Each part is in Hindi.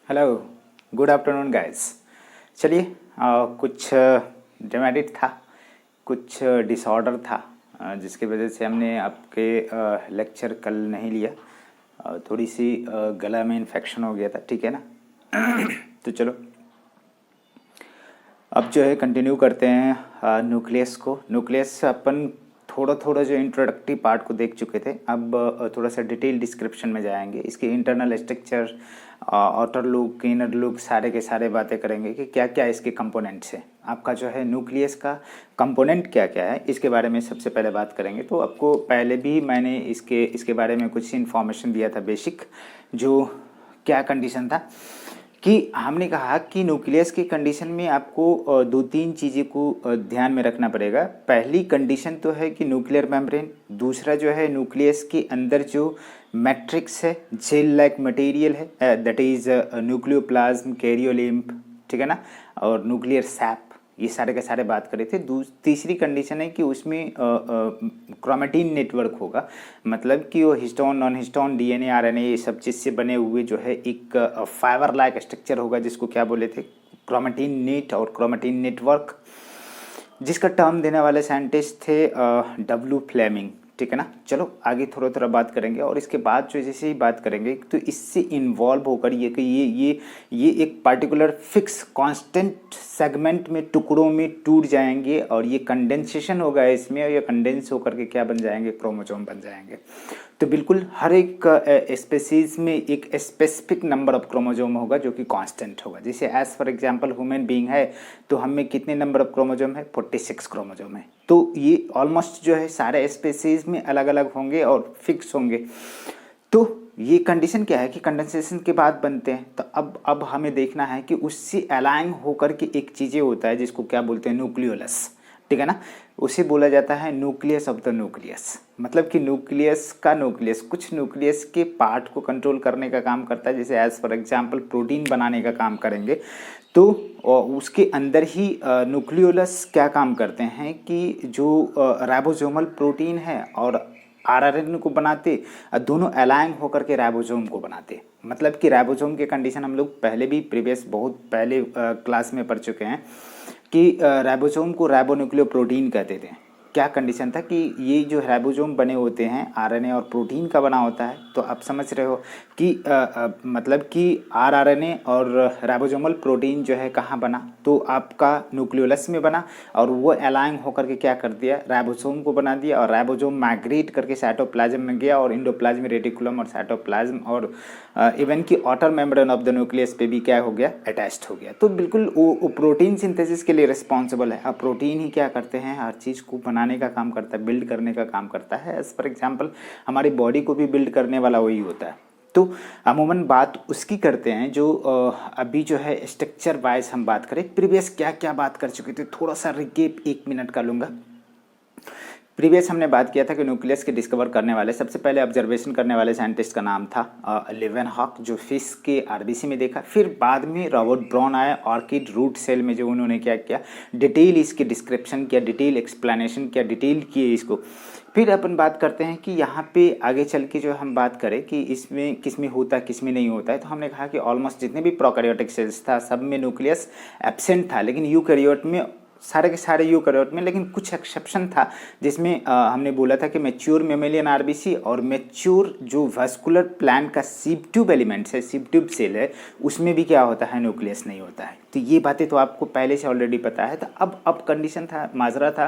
Hello, good afternoon guys. चलिए, कुछ डिमेरिट था, कुछ डिसऑर्डर था, जिसकी वजह से हमने आपके लेक्चर कल नहीं लिया। थोड़ी सी गला में इन्फेक्शन हो गया था, ठीक है ना। तो चलो अब जो है कंटिन्यू करते हैं न्यूक्लियस को। न्यूक्लियस अपन थोड़ा थोड़ा जो इंट्रोडक्टरी पार्ट को देख चुके थे। अब थोड़ा सा डिटेल डिस्क्रिप्शन में जाएंगे, इसके internal structure, outer loop, inner loop, सारे के सारे बातें करेंगे कि क्या क्या इसके कंपोनेंट्स हैं। आपका जो है न्यूक्लियस का कंपोनेंट क्या क्या है, इसके बारे में सबसे पहले बात करेंगे। तो आपको पहले भी मैंने इसके बारे में कुछ इन्फॉर्मेशन दिया था बेसिक, जो क्या कंडीशन था कि हमने कहा कि न्यूक्लियस की कंडीशन में आपको दो तीन चीज़ें को ध्यान में रखना पड़ेगा। पहली कंडीशन तो है कि न्यूक्लियर मेम्ब्रेन, दूसरा जो है न्यूक्लियस के अंदर जो मैट्रिक्स है, जेल लाइक मटेरियल है, दैट इज न्यूक्लियोप्लाज्म, कैरियोलिम्ब, ठीक है ना, और न्यूक्लियर सैप, ये सारे के सारे बात करे थे। तीसरी कंडीशन है कि उसमें क्रोमेटिन नेटवर्क होगा, मतलब कि वो histone, non histone, DNA, RNA, ये सब चीज़ से बने हुए जो है एक फाइबर लाइक स्ट्रक्चर होगा, जिसको क्या बोले थे, क्रोमेटिन नेट और क्रोमेटिन नेटवर्क, जिसका टर्म देने वाले साइंटिस्ट थे डब्ल्यू फ्लेमिंग, ठीक है ना। चलो आगे थोड़ा थोड़ा बात करेंगे, और इसके बाद जो जैसे ही बात करेंगे तो इससे इन्वॉल्व होकर ये कि ये एक पर्टिकुलर फिक्स कांस्टेंट सेगमेंट में, टुकड़ों में टूट जाएंगे, और ये कंडेंसेशन होगा इसमें, और ये कंडेंस होकर के क्या बन जाएंगे, क्रोमोसोम बन जाएंगे। तो बिल्कुल हर एक स्पेसीज में एक स्पेसिफिक नंबर ऑफ क्रोमोसोम होगा जो कि कांस्टेंट होगा। जैसे as for example human being है, तो हम में कितने नंबर ऑफ क्रोमोसोम है, 46 क्रोमोसोम है। तो ये ऑलमोस्ट जो है सारे स्पेसीज में अलग अलग होंगे और फिक्स होंगे। तो ये कंडीशन क्या है कि कंडेंसेशन के बाद बनते हैं। तो अब हमें देखना है कि उससे अलाइन होकर के एक चीज़ें होता है जिसको क्या बोलते हैं, न्यूक्लियोलस, ठीक है ना। उसे बोला जाता है न्यूक्लियस ऑफ द न्यूक्लियस, मतलब कि न्यूक्लियस का न्यूक्लियस कुछ न्यूक्लियस के पार्ट को कंट्रोल करने का काम करता है। जैसे एज फॉर एग्जांपल प्रोटीन बनाने का काम करेंगे, तो उसके अंदर ही न्यूक्लियोलस क्या काम करते हैं कि जो राइबोसोमल प्रोटीन है और आरआरएनए को बनाते, दोनों अलाइन होकर के राइबोसोम को बनाते। मतलब कि राइबोसोम के कंडीशन हम लोग पहले भी प्रीवियस बहुत पहले क्लास में पढ़ चुके हैं कि राइबोसोम को राइबोन्यूक्लियोप्रोटीन कहते थे। क्या कंडीशन था कि ये जो राइबोसोम बने होते हैं आरएनए और प्रोटीन का बना होता है। तो आप समझ रहे हो कि मतलब कि आरआरएनए और राइबोसोमल प्रोटीन जो है कहाँ बना, तो आपका न्यूक्लियोलस में बना, और वो अलाइन होकर के क्या कर दिया, राइबोसोम को बना दिया, और राइबोसोम माइग्रेट करके साइटोप्लाज्म में गया, और इंडोप्लाज्मिक रेटिकुलम और साइटोप्लाज्म और इवन की outer membrane of the nucleus पे भी क्या हो गया, अटैच्ड हो गया। तो बिल्कुल वो प्रोटीन सिंथेसिस के लिए रिस्पॉन्सिबल है। अब प्रोटीन ही क्या करते हैं, हर चीज़ को बनाने का काम करता है, बिल्ड करने का काम करता है। एज फॉर एग्जाम्पल हमारी बॉडी को भी बिल्ड करने वाला वही होता है। तो अमूमन बात उसकी करते हैं जो अभी जो है स्ट्रक्चर वाइज हम बात करें। प्रीवियस क्या क्या बात कर चुके थे, थोड़ा सा रिकेप 1 मिनट का लूँगा। प्रीवियस हमने बात किया था कि न्यूक्लियस के डिस्कवर करने वाले, सबसे पहले ऑब्जर्वेशन करने वाले साइंटिस्ट का नाम था लेवेनहॉक, जो फिश के आरबीसी में देखा। फिर बाद में रॉबर्ट ब्राउन आया, ऑर्किड रूट सेल में, जो उन्होंने क्या किया, डिटेल इसकी डिस्क्रिप्शन किया, डिटेल एक्सप्लेनेशन किया, डिटेल किए इसको। फिर अपन बात करते हैं कि यहाँ पे आगे चल के जो हम बात करें कि इसमें किस में होता है किस में नहीं होता है, तो हमने कहा कि ऑलमोस्ट जितने भी प्रोकैरियोटिक सेल्स था सब में न्यूक्लियस एब्सेंट था, लेकिन यूकैरियोट में सारे के सारे यूकैरियोट में, लेकिन कुछ एक्सेप्शन था जिसमें हमने बोला था कि मैच्योर मेमेलियन आरबीसी और मैच्योर जो वास्कुलर प्लांट का सीप ट्यूब एलिमेंट्स है, सीप ट्यूब सेल है, उसमें भी क्या होता है, न्यूक्लियस नहीं होता है। तो ये बातें तो आपको पहले से ऑलरेडी पता है। तो अब कंडीशन था, माजरा था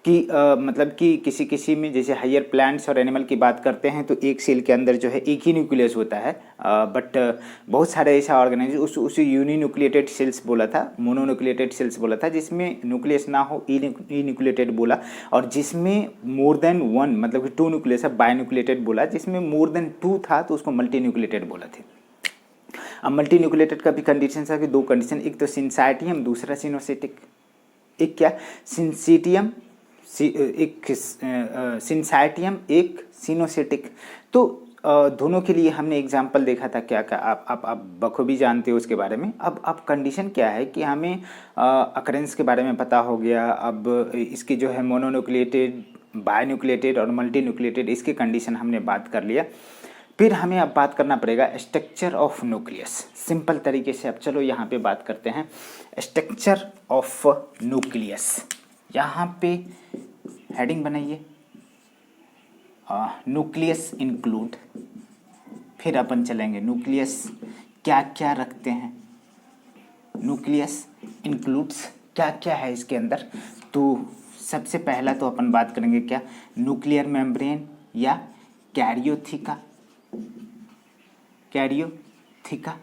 कि मतलब कि किसी किसी में जैसे हायर प्लांट्स और एनिमल की बात करते हैं तो एक सेल के अंदर जो है एक ही न्यूक्लियस होता है, बट बहुत सारे ऐसा ऑर्गेनाइजेशन उसे यूनिन्यूक्लिएटेड सेल्स बोला था, मोनोन्यूक्लिएटेड सेल्स बोला था, जिसमें न्यूक्लियस ना हो न्यूक्लिएटेड बोला, और जिसमें मोर देन वन मतलब कि 2 न्यूक्लियस है बायोन्यूक्लिएटेड बोला, जिसमें मोर देन 2 था तो उसको मल्टी न्यूक्लिएटेड बोला थे। अब मल्टी न्यूक्लिएटेड का भी कंडीशन था कि 2 कंडीशन, एक तो सिंसाइटियम, दूसरा सिनोसिटिक। एक क्या, सिंसिटियम, एक सिंसाइटियम, एक सिनोसिटिक। तो दोनों के लिए हमने एग्जाम्पल देखा था क्या क्या, आप बखूबी जानते हो उसके बारे में। अब कंडीशन क्या है कि हमें अकरेंस के बारे में पता हो गया। अब इसकी जो है मोनोन्यूक्लिएटेड, बायोन्यूक्लिएटेड और मल्टी न्यूक्लिएटेड, इसकी कंडीशन हमने बात कर लिया। फिर हमें अब बात करना पड़ेगा स्ट्रक्चर ऑफ न्यूक्लियस। सिंपल तरीके से अब चलो यहाँ पे बात करते हैं स्ट्रक्चर ऑफ न्यूक्लियस। यहाँ पे हेडिंग बनाइए न्यूक्लियस इंक्लूड, फिर अपन चलेंगे न्यूक्लियस क्या क्या रखते हैं, न्यूक्लियस इंक्लूड्स क्या क्या है इसके अंदर। तो सबसे पहला तो अपन बात करेंगे क्या, न्यूक्लियर मेम्ब्रेन या कैरियोथिका, कैरियोथिका,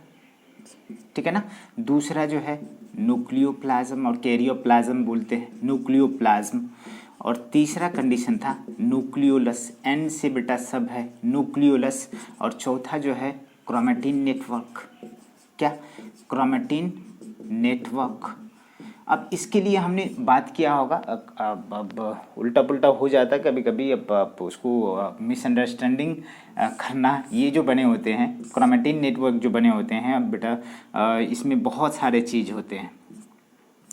ठीक है ना। दूसरा जो है न्यूक्लियोप्लाज्म और कैरियोप्लाज्म बोलते हैं, न्यूक्लियोप्लाज्म। और तीसरा कंडीशन था न्यूक्लियोलस, एन से बेटा सब है न्यूक्लियोलस। और चौथा जो है क्रोमेटिन नेटवर्क, क्या, क्रोमेटिन नेटवर्क। अब इसके लिए हमने बात किया होगा, अब उल्टा पुल्टा हो जाता है कभी कभी, अब उसको मिसअंडरस्टैंडिंग करना। ये जो बने होते हैं क्रोमेटिन नेटवर्क जो बने होते हैं, अब बेटा इसमें बहुत सारे चीज़ होते हैं।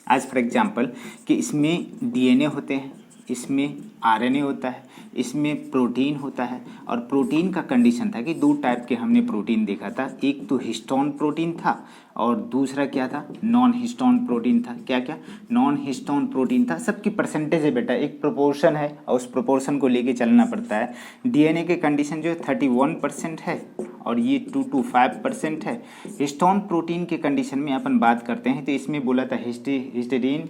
आज फॉर एग्जांपल कि इसमें डीएनए होते हैं, इसमें आरएनए होता है, इसमें प्रोटीन होता है। और प्रोटीन का कंडीशन था कि दो टाइप के हमने प्रोटीन देखा था, एक तो हिस्टोन प्रोटीन था और दूसरा क्या था, नॉन हिस्टोन प्रोटीन था। क्या क्या, नॉन हिस्टोन प्रोटीन था। सबकी परसेंटेज है बेटा, एक प्रोपोर्शन है और उस प्रोपोर्शन को लेके चलना पड़ता है। डीएनए के कंडीशन जो है 31% है और ये 2 to 5% है। हिस्टोन प्रोटीन के कंडीशन में अपन बात करते हैं तो इसमें बोला था हिस्टीडीन,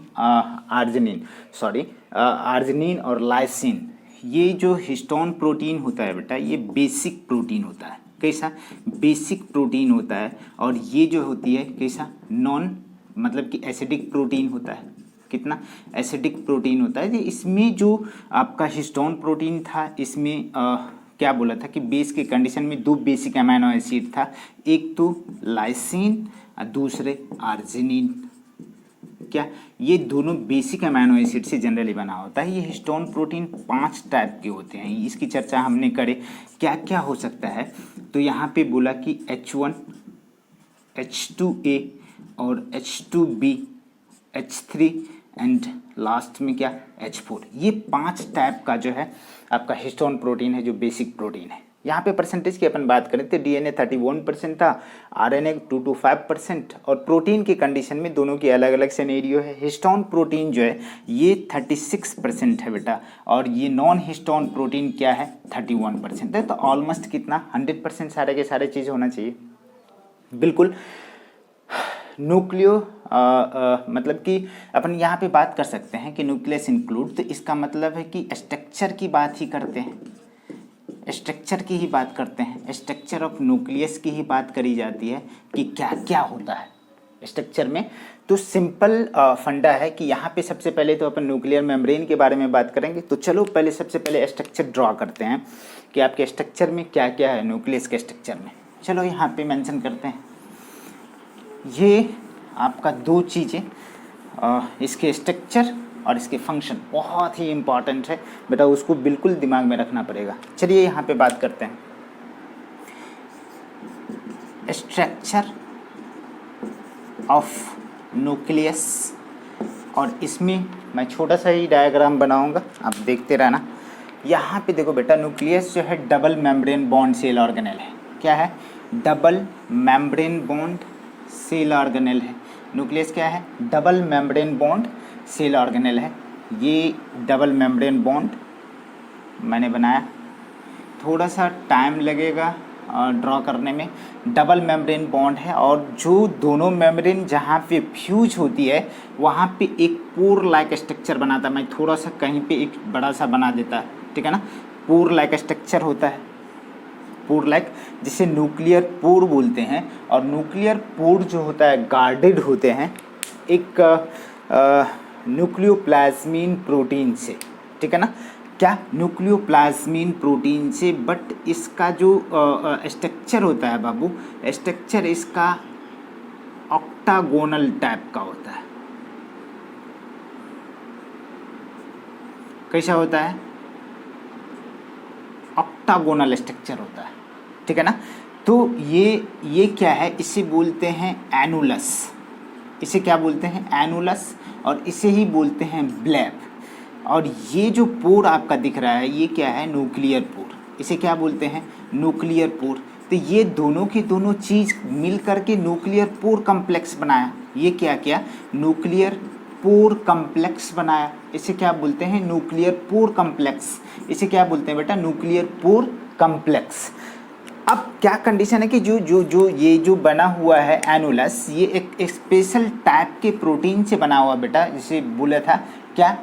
आर्जिनिन और लाइसिन। ये जो हिस्टोन प्रोटीन होता है बेटा, ये बेसिक प्रोटीन होता है। कैसा, बेसिक प्रोटीन होता है। और ये जो होती है कैसा, नॉन, मतलब कि एसिडिक प्रोटीन होता है। कितना, एसिडिक प्रोटीन होता है। इसमें जो आपका हिस्टोन प्रोटीन था, इसमें क्या बोला था कि बेस के कंडीशन में दो बेसिक अमीनो एसिड था, एक तो लाइसिन और दूसरे आर्जिनिन। क्या, ये दोनों बेसिक अमीनो एसिड से जनरली बना होता है। ये हिस्टोन प्रोटीन 5 टाइप के होते हैं, इसकी चर्चा हमने करे क्या क्या हो सकता है। तो यहाँ पे बोला कि H1, H2A और H2B, H3 एंड लास्ट में क्या, H4। ये 5 टाइप का जो है आपका हिस्टोन प्रोटीन है जो बेसिक प्रोटीन है। यहाँ पे परसेंटेज की अपन बात करें तो डीएनए 31% था, आरएनए 2 to 5%। और प्रोटीन की कंडीशन में दोनों की अलग अलग सिनेरियो है। हिस्टोन प्रोटीन जो है ये 36% है बेटा, और ये नॉन हिस्टोन प्रोटीन क्या है, 31% है। तो ऑलमोस्ट कितना, 100% सारे के सारे चीज़ होना चाहिए बिल्कुल। न्यूक्लियो मतलब कि अपन यहाँ पे बात कर सकते हैं कि न्यूक्लियस इंक्लूड, तो इसका मतलब है कि स्ट्रक्चर की बात ही करते हैं, स्ट्रक्चर की ही बात करते हैं, स्ट्रक्चर ऑफ न्यूक्लियस की ही बात करी जाती है कि क्या क्या होता है स्ट्रक्चर में। तो सिंपल फंडा है कि यहाँ पे सबसे पहले तो अपन न्यूक्लियर मेम्ब्रेन के बारे में बात करेंगे। तो चलो पहले सबसे पहले स्ट्रक्चर ड्रॉ करते हैं कि आपके स्ट्रक्चर में क्या क्या है, न्यूक्लियस के स्ट्रक्चर में। चलो यहाँ पे मेंशन करते हैं, ये आपका दो चीज़ें, इसके स्ट्रक्चर और इसके फंक्शन बहुत ही इम्पॉर्टेंट है बेटा, उसको बिल्कुल दिमाग में रखना पड़ेगा। चलिए यहाँ पे बात करते हैं स्ट्रक्चर ऑफ न्यूक्लियस। और इसमें मैं छोटा सा ही डायग्राम बनाऊंगा, आप देखते रहना। यहाँ पे देखो बेटा, न्यूक्लियस जो है double membrane bound cell organelle है। क्या है, double membrane bound cell organelle है। न्यूक्लियस क्या है, double membrane bound cell organelle है। ये डबल मेम्ब्रेन बॉन्ड मैंने बनाया, थोड़ा सा टाइम लगेगा ड्रॉ करने में। डबल मेम्ब्रेन बॉन्ड है और जो दोनों मेम्ब्रेन जहाँ पे फ्यूज होती है वहाँ पे एक पोर लाइक स्ट्रक्चर बनाता है। मैं थोड़ा सा कहीं पे एक बड़ा सा बना देता, ठीक है ना। पोर लाइक स्ट्रक्चर होता है, पोर लाइक, जिसे न्यूक्लियर पोर बोलते हैं। और न्यूक्लियर पोर जो होता है गार्डेड होते हैं एक न्यूक्लियोप्लाज्मीन प्रोटीन से, ठीक है ना। क्या, न्यूक्लियोप्लाज्मीन प्रोटीन से। बट इसका जो स्ट्रक्चर होता है बाबू, स्ट्रक्चर इसका ऑक्टागोनल टाइप का होता है। कैसा होता है, ऑक्टागोनल स्ट्रक्चर होता है, ठीक है ना। तो ये क्या है, इसे बोलते हैं एनुलस। इसे क्या बोलते हैं, एनुलस। और इसे ही बोलते हैं ब्लैब। और ये जो पोर आपका दिख रहा है ये क्या है, न्यूक्लियर पोर। इसे क्या बोलते हैं, न्यूक्लियर पोर। तो ये दोनों की दोनों चीज़ मिल करके न्यूक्लियर पोर कम्प्लेक्स बनाया। ये क्या किया, न्यूक्लियर पोर कम्प्लेक्स बनाया। इसे क्या बोलते हैं, न्यूक्लियर पोर कम्प्लेक्स। इसे क्या बोलते हैं बेटा, न्यूक्लियर पोर कम्प्लेक्स। अब क्या कंडीशन है कि जो ये जो बना हुआ है एनुलस, ये एक स्पेशल टाइप के प्रोटीन से बना हुआ बेटा, जिसे बोला था क्या,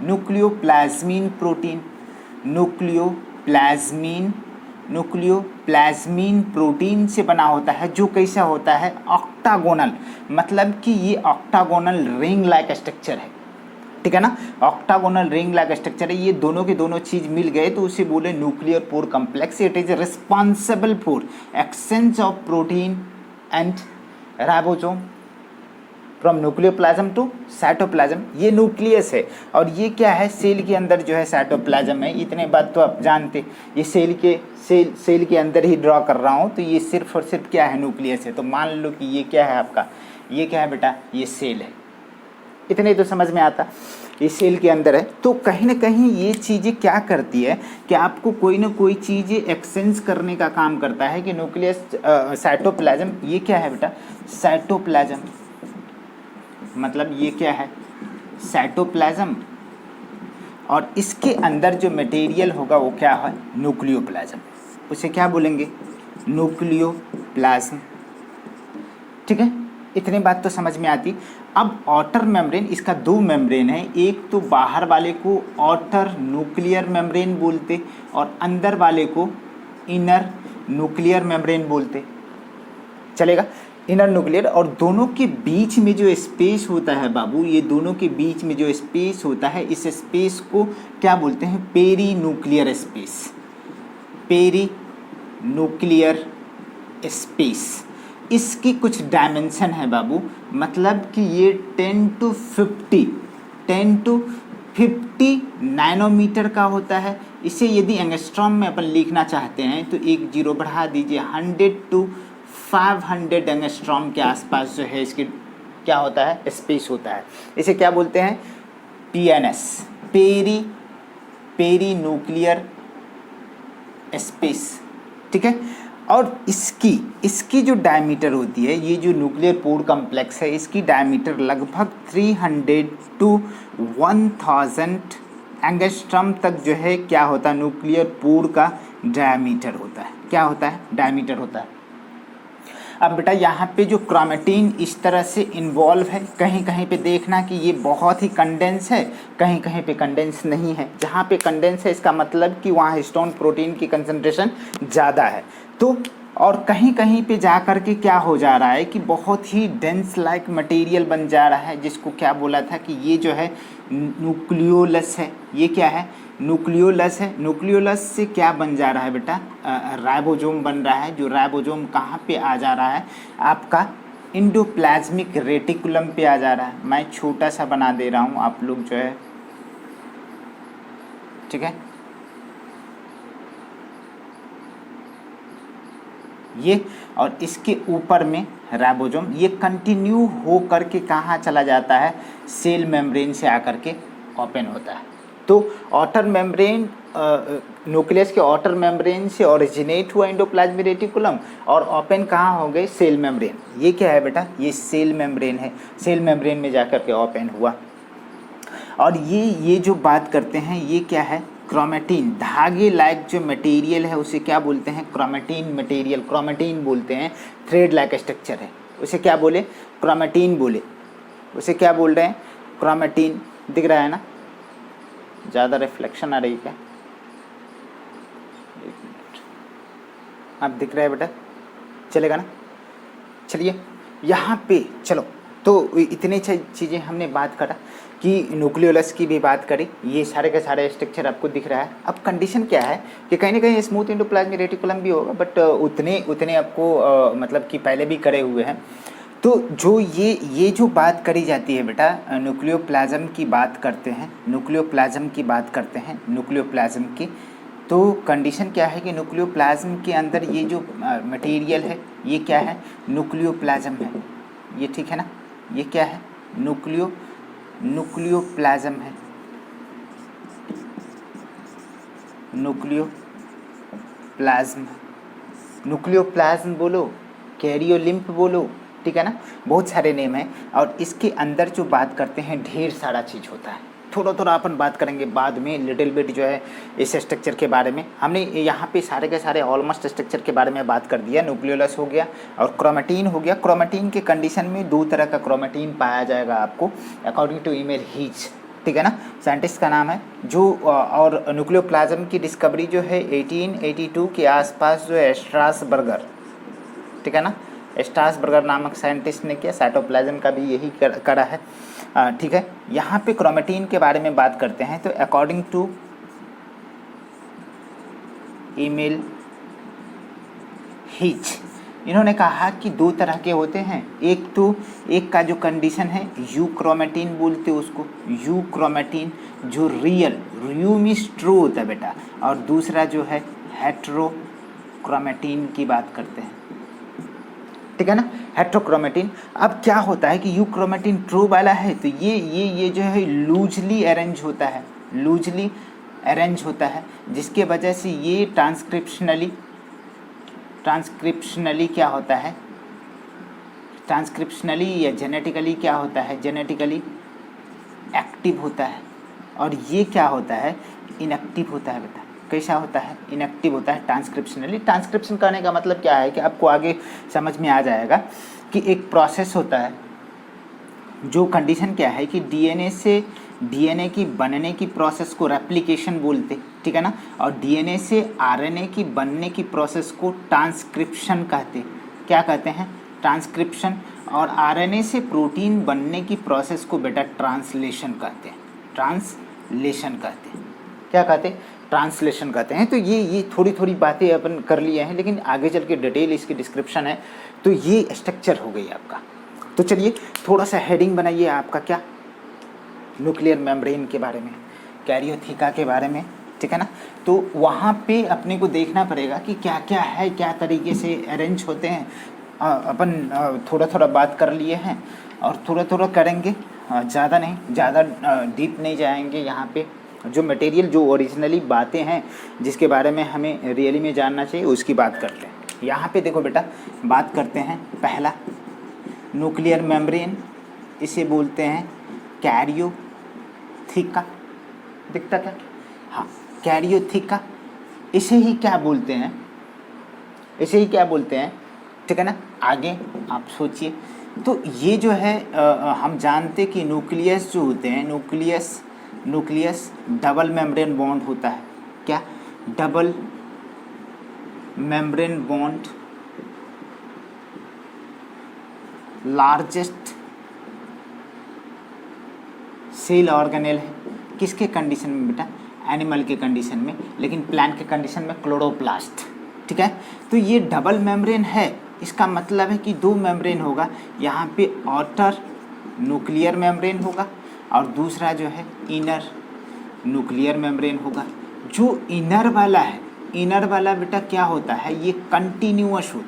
न्यूक्लियोप्लाज्मीन प्रोटीन। न्यूक्लियोप्लाज्मीन प्रोटीन से बना होता है, जो कैसा होता है, ऑक्टागोनल, मतलब कि ये ऑक्टागोनल रिंग लाइक स्ट्रक्चर है, ठीक है ना, ऑक्टागोनल रिंग लाइक स्ट्रक्चर है। ये दोनों के दोनों चीज मिल गए तो उसे बोले nuclear pore complex. It is responsible for exchange of protein and ribosome from nucleoplasm to cytoplasm. ये न्यूक्लियस है और ये क्या है, सेल के अंदर जो है साइटोप्लाज्म है। इतने बात तो आप जानते, ये सेल के अंदर ही ड्रॉ कर रहा हूँ, तो ये सिर्फ और सिर्फ क्या है, न्यूक्लियस है। तो मान लो कि ये क्या है आपका, ये क्या है बेटा, ये सेल है। इतने तो समझ में आता, ये सेल के अंदर है। तो कहीं ना कहीं ये चीज़ें क्या करती है कि आपको कोई ना कोई चीज़ें एक्सचेंज करने का काम करता है कि न्यूक्लियस साइटोप्लाज्म, ये क्या है बेटा, साइटोप्लाज्म, मतलब ये क्या है, साइटोप्लाज्म, और इसके अंदर जो मटेरियल होगा वो क्या है, न्यूक्लियोप्लाज्म। उसे क्या बोलेंगे, न्यूक्लियोप्लाज्म, ठीक है। इतनी बात तो समझ में आती। अब आउटर मेम्ब्रेन, इसका दो मेम्ब्रेन है, एक तो बाहर वाले को आउटर न्यूक्लियर मेम्ब्रेन बोलते और अंदर वाले को इनर न्यूक्लियर मेम्ब्रेन बोलते, चलेगा, इनर न्यूक्लियर। और दोनों के बीच में जो स्पेस होता है बाबू, ये दोनों के बीच में जो स्पेस होता है, इस स्पेस को क्या बोलते हैं, perinuclear space, perinuclear space. इसकी कुछ डायमेंशन है बाबू, मतलब कि ये 10 to 50 नैनोमीटर का होता है। इसे यदि एंगस्ट्रॉम में अपन लिखना चाहते हैं तो एक जीरो बढ़ा दीजिए, 100 to 500 एंगस्ट्रॉम के आसपास जो है इसकी क्या होता है, स्पेस होता है। इसे क्या बोलते हैं, PNS, पेरी न्यूक्लियर स्पेस, ठीक है। और इसकी जो डायमीटर होती है, ये जो न्यूक्लियर पोर कम्प्लेक्स है, इसकी डायमीटर लगभग 300 to 1000 एंगस्ट्रॉम तक जो है क्या होता है, न्यूक्लियर पोर का डायमीटर होता है। क्या होता है, डायमीटर होता है। अब बेटा यहाँ पे जो क्रोमेटिन इस तरह से इन्वॉल्व है, कहीं कहीं पे देखना कि ये बहुत ही कंडेंस है, कहीं कहीं पे कंडेंस नहीं है। जहाँ पे कंडेंस है इसका मतलब कि वहाँ हिस्टोन प्रोटीन की कंसंट्रेशन ज़्यादा है। तो और कहीं कहीं पे जा कर के क्या हो जा रहा है कि बहुत ही डेंस लाइक मटेरियल बन जा रहा है, जिसको क्या बोला था कि ये जो है न्यूक्लियोलस है। ये क्या है, न्यूक्लियोलस है। न्यूक्लियोलस से क्या बन जा रहा है बेटा, राइबोसोम बन रहा है। जो राइबोसोम कहाँ पे आ जा रहा है, आपका एंडोप्लाज्मिक रेटिकुलम पे आ जा रहा है। मैं छोटा सा बना दे रहा हूँ, आप लोग जो है, ठीक है, ये, और इसके ऊपर में राइबोसोम, ये कंटिन्यू हो करके कहाँ चला जाता है, सेल मेम्ब्रेन से आकर के ओपन होता है। तो आउटर मेम्ब्रेन, न्यूक्लियस के आउटर मेम्ब्रेन से ओरिजिनेट हुआ एंडोप्लाज्मिक रेटिकुलम, और ओपन कहाँ हो गए, सेल मेम्ब्रेन। ये क्या है बेटा, ये सेल मेम्ब्रेन है। सेल मेम्ब्रेन में जाकर के ओपन हुआ। और ये जो बात करते हैं, ये क्या है, क्रोमेटिन, धागे लाइक जो मटेरियल है उसे क्या बोलते हैं, क्रोमेटिन मटेरियल, क्रोमेटिन बोलते हैं। थ्रेड लाइक स्ट्रक्चर है, उसे क्या बोले, क्रोमेटिन बोले। उसे क्या बोल रहे हैं, क्रोमेटिन। दिख रहा है ना, ज़्यादा रिफ्लेक्शन आ रही क्या, अब दिख रहा है बेटा, चलेगा ना। चलिए यहाँ पे चलो, तो इतने चीज़ें हमने बात करा कि न्यूक्लियोलस की भी बात करी, ये सारे के सारे स्ट्रक्चर आपको दिख रहा है। अब कंडीशन क्या है कि कहीं ना कहीं स्मूथ एंडोप्लाज्मिक रेटिकुलम भी होगा, बट उतने आपको मतलब कि पहले भी करे हुए हैं। तो जो ये जो बात करी जाती है बेटा, न्यूक्लियोप्लाज्म की बात करते हैं, न्यूक्लियोप्लाज्म की बात करते हैं, न्यूक्लियोप्लाज्म की। तो कंडीशन क्या है कि न्यूक्लियोप्लाज्म के अंदर ये जो मटेरियल है, ये क्या है, न्यूक्लियोप्लाज्म है। ये ठीक है ना, ये क्या है, न्यूक्लियोप्लाज्म है, प्लाज्म, न्यूक्लियोप्लाज्म बोलो, कैरियोलिम्फ बोलो, ठीक है ना, बहुत सारे नेम हैं। और इसके अंदर जो बात करते हैं ढेर सारा चीज़ होता है। थोड़ा थोड़ा अपन बात करेंगे बाद में लिटिल बिट जो है इस स्ट्रक्चर के बारे में। हमने यहाँ पे सारे के सारे ऑलमोस्ट स्ट्रक्चर के बारे में बात कर दिया। न्यूक्लियोलस हो गया और क्रोमेटिन हो गया। क्रोमेटिन के कंडीशन में दो तरह का क्रोमेटिन पाया जाएगा आपको अकॉर्डिंग टू ईमेल हीच, ठीक है ना, साइंटिस्ट का नाम है जो। और न्यूक्लियोप्लाज्म की डिस्कवरी जो है 1882 के आसपास जो है स्ट्रासबर्गर, ठीक है ना, स्ट्रासबर्गर नामक साइंटिस्ट ने किया। साइटोप्लाज्म का भी यही करा है, ठीक है। यहाँ पे क्रोमेटिन के बारे में बात करते हैं तो अकॉर्डिंग टू ईमेल हीच इन्होंने कहा कि दो तरह के होते हैं। एक का जो कंडीशन है यू क्रोमेटिन बोलते हैं उसको, यू क्रोमेटिन जो रियल, यू मीन्स ट्रू होता है बेटा, और दूसरा जो है हेट्रो क्रोमेटिन की बात करते हैं, ठीक है ना, हेट्रोक्रोमेटिन। अब क्या होता है कि यू क्रोमेटिन ट्रू वाला है तो ये जो है लूजली अरेंज होता है, लूजली अरेंज होता है, जिसके वजह से ये ट्रांसक्रिप्शनली क्या होता है, ट्रांसक्रिप्शनली या जेनेटिकली क्या होता है, जेनेटिकली एक्टिव होता है। और ये क्या होता है, इनएक्टिव होता है बेटा। कैसा होता है, इनएक्टिव होता है ट्रांसक्रिप्शनली। ट्रांसक्रिप्शन करने का मतलब क्या है कि आपको आगे समझ में आ जाएगा कि एक प्रोसेस होता है जो कंडीशन क्या है कि डीएनए से डीएनए की बनने की प्रोसेस को रेप्लिकेशन बोलते, ठीक है ना, और डीएनए से आरएनए की बनने की प्रोसेस को ट्रांसक्रिप्शन कहते। क्या कहते हैं, ट्रांसक्रिप्शन। और आरएनए से प्रोटीन बनने की प्रोसेस को बेटा ट्रांसलेशन कहते हैं, ट्रांसलेशन कहते हैं। क्या कहते हैं, ट्रांसलेशन कहते हैं। तो ये थोड़ी थोड़ी बातें अपन कर लिए हैं, लेकिन आगे चल के डिटेल इसकी डिस्क्रिप्शन है। तो ये स्ट्रक्चर हो गई आपका। तो चलिए थोड़ा सा हेडिंग बनाइए आपका, क्या, न्यूक्लियर मेम्ब्रेन के बारे में, कैरियोथिका के बारे में, ठीक है ना। तो वहाँ पे अपने को देखना पड़ेगा कि क्या क्या है, क्या तरीके से अरेंज होते हैं। अपन थोड़ा थोड़ा बात कर लिए हैं और थोड़ा थोड़ा करेंगे, ज़्यादा नहीं, ज़्यादा डीप नहीं जाएंगे। यहाँ पे जो मटेरियल, जो ओरिजिनली बातें हैं जिसके बारे में हमें रियली में जानना चाहिए उसकी बात करते हैं। यहाँ पे देखो बेटा, बात करते हैं पहला न्यूक्लियर मेम्ब्रेन, इसे बोलते हैं कैरियोथिका। दिखता क्या, हाँ, कैरियोथिका। इसे ही क्या बोलते हैं, इसे ही क्या बोलते हैं, ठीक है ना। आगे आप सोचिए। तो ये जो है हम जानते कि न्यूक्लियस जो होते हैं, न्यूक्लियस डबल मेम्ब्रेन बॉन्ड होता है। क्या, double membrane bound largest cell organelle है। किसके कंडीशन में बेटा, एनिमल के कंडीशन में, लेकिन प्लांट के कंडीशन में क्लोरोप्लास्ट, ठीक है। तो ये डबल मेम्ब्रेन है, इसका मतलब है कि दो मेम्ब्रेन होगा। यहाँ पे आउटर न्यूक्लियर मेम्ब्रेन होगा और दूसरा जो है इनर न्यूक्लियर मेम्ब्रेन होगा। जो इनर वाला है, इनर वाला बेटा क्या होता है, ये कंटिन्यूअस हो,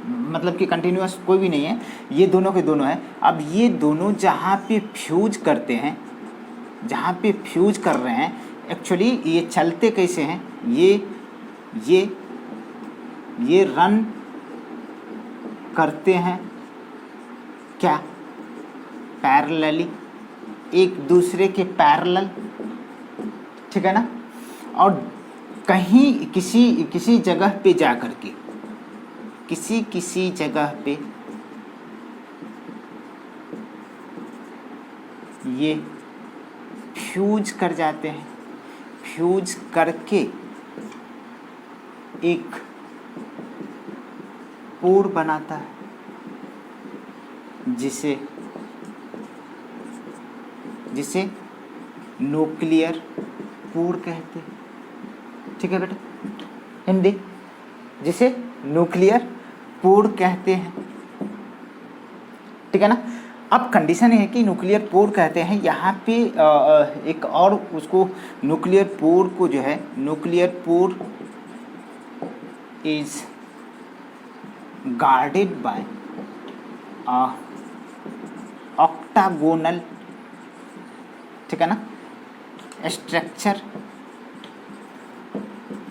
मतलब कि कंटिन्यूअस कोई भी नहीं है, ये दोनों के दोनों है। अब ये दोनों जहाँ पे फ्यूज करते हैं, जहाँ पे फ्यूज कर रहे हैं, एक्चुअली ये चलते कैसे हैं, ये रन करते हैं क्या, पैरेलली, एक दूसरे के पैरेलल, ठीक है ना। और कहीं किसी जगह पे जा कर के, किसी जगह पे ये फ्यूज कर जाते हैं। फ्यूज करके एक पोर बनाता है जिसे न्यूक्लियर पोर कहते हैं, ठीक है बेटा, हिंदी, जिसे न्यूक्लियर पोर कहते हैं, ठीक है ना। अब कंडीशन है कि न्यूक्लियर पोर कहते हैं। यहाँ पे एक और उसको, न्यूक्लियर पोर को जो है, nuclear pore is guarded by octagonal, ठीक है ना, स्ट्रक्चर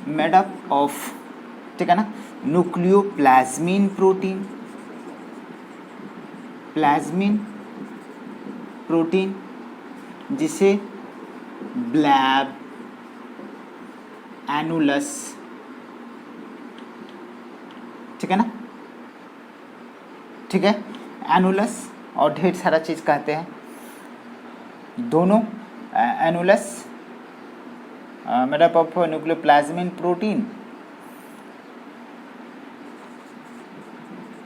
मेड अप ऑफ ठीक है ना। न्यूक्लियोप्लाज्मिन प्रोटीन, प्लाज्मिन प्रोटीन जिसे ब्लैब, एनुलस, ठीक है ना, ठीक है, एनुलस और ढेर सारा चीज़ कहते हैं। दोनों annulus made up of nucleoplasmin protein,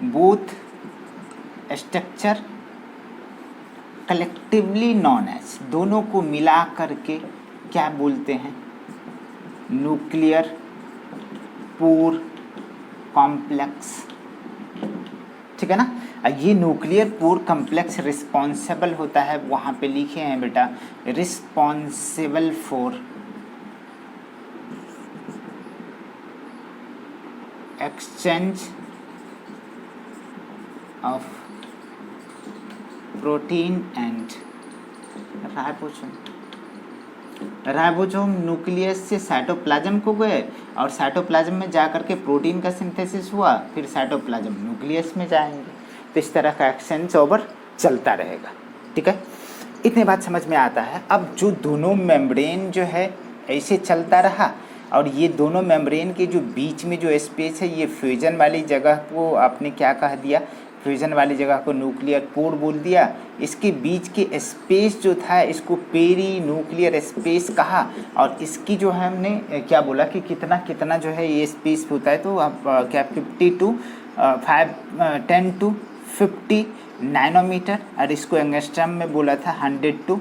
both structure collectively known as, दोनों को मिला करके क्या बोलते हैं, न्यूक्लियर पोर कॉम्प्लेक्स, ठीक है ना। ये न्यूक्लियर पोर कॉम्प्लेक्स रिस्पॉन्सिबल होता है, वहाँ पे लिखे हैं बेटा, responsible for exchange of protein and ribosome. Ribosome nucleus से साइटोप्लाज्म को गए और साइटोप्लाज्म में जा करके प्रोटीन का सिंथेसिस हुआ, फिर साइटोप्लाज्म न्यूक्लियस में जाएंगे। तो इस तरह का एक्सचेंज ओवर चलता रहेगा, ठीक है। इतने बात समझ में आता है। अब जो दोनों मेम्ब्रेन जो है ऐसे चलता रहा और ये दोनों मेम्ब्रेन के जो बीच में जो स्पेस है, ये फ्यूजन वाली जगह को आपने क्या कह दिया, फ्यूजन वाली जगह को न्यूक्लियर पोर बोल दिया। इसके बीच के स्पेस जो था इसको पेरी न्यूक्लियर स्पेस कहा। और इसकी जो है हमने क्या बोला कि कितना कितना जो है ये स्पेस होता है, तो अब क्या 10 to 50 नैनोमीटर, और इसको एंगस्ट्रम में बोला था 100 to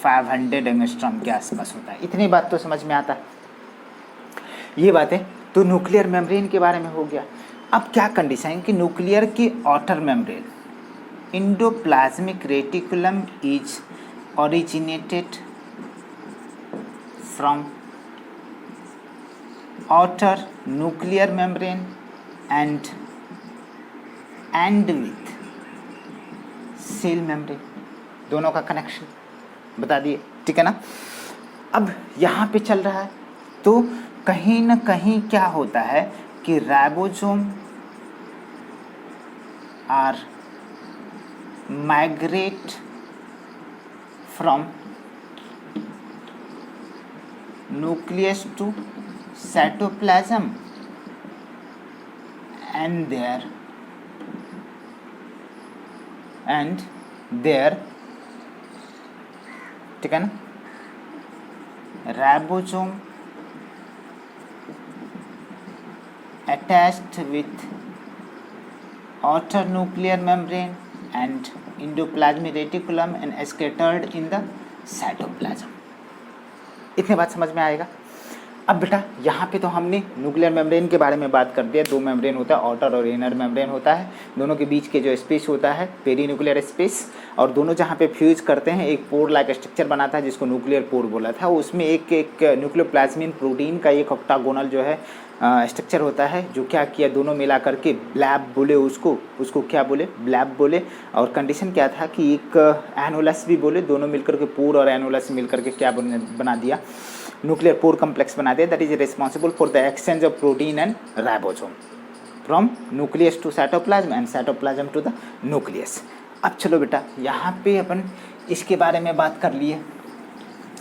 500 एंगस्ट्रम के आसपास होता है। इतनी बात तो समझ में आता है। ये बातें तो न्यूक्लियर मेम्ब्रेन के बारे में हो गया। अब क्या कंडीशन है कि न्यूक्लियर की outer membrane endoplasmic reticulum is originated from outer nuclear membrane and with cell membrane, दोनों का कनेक्शन बता दिए, ठीक है ना। अब यहाँ पे चल रहा है तो कहीं ना कहीं क्या होता है कि ribosome are migrate from nucleus to cytoplasm and their ठीक है ना, ribosome attached with outer nuclear membrane and endoplasmic reticulum and scattered in the cytoplasm। इतने बात समझ में आएगा। अब बेटा यहाँ पे तो हमने न्यूक्लियर मेम्ब्रेन के बारे में बात कर दिया। दो मेम्ब्रेन होता है, आउटर और इनर मेम्ब्रेन होता है। दोनों के बीच के जो स्पेस होता है पेरी न्यूक्लियर स्पेस, और दोनों जहाँ पे फ्यूज करते हैं एक पोर लाइक स्ट्रक्चर बनाता है जिसको न्यूक्लियर पोर बोला था। उसमें एक न्यूक्लियोप्लाज्मिन प्रोटीन का एक ऑक्टागोनल जो है स्ट्रक्चर होता है, जो क्या किया, दोनों मिला करके ब्लैब बोले, उसको क्या बोले, ब्लैब बोले। और कंडीशन क्या था कि एक एनुलस भी बोले, दोनों मिलकर के पोर और एनुलस मिलकर के क्या बना दिया, न्यूक्लियर पोर कम्प्लेक्स बना दिया। That is responsible for the exchange of protein and ribosome from nucleus to cytoplasm and cytoplasm to the nucleus. अब चलो बेटा यहाँ पे अपन इसके बारे में बात कर लिए।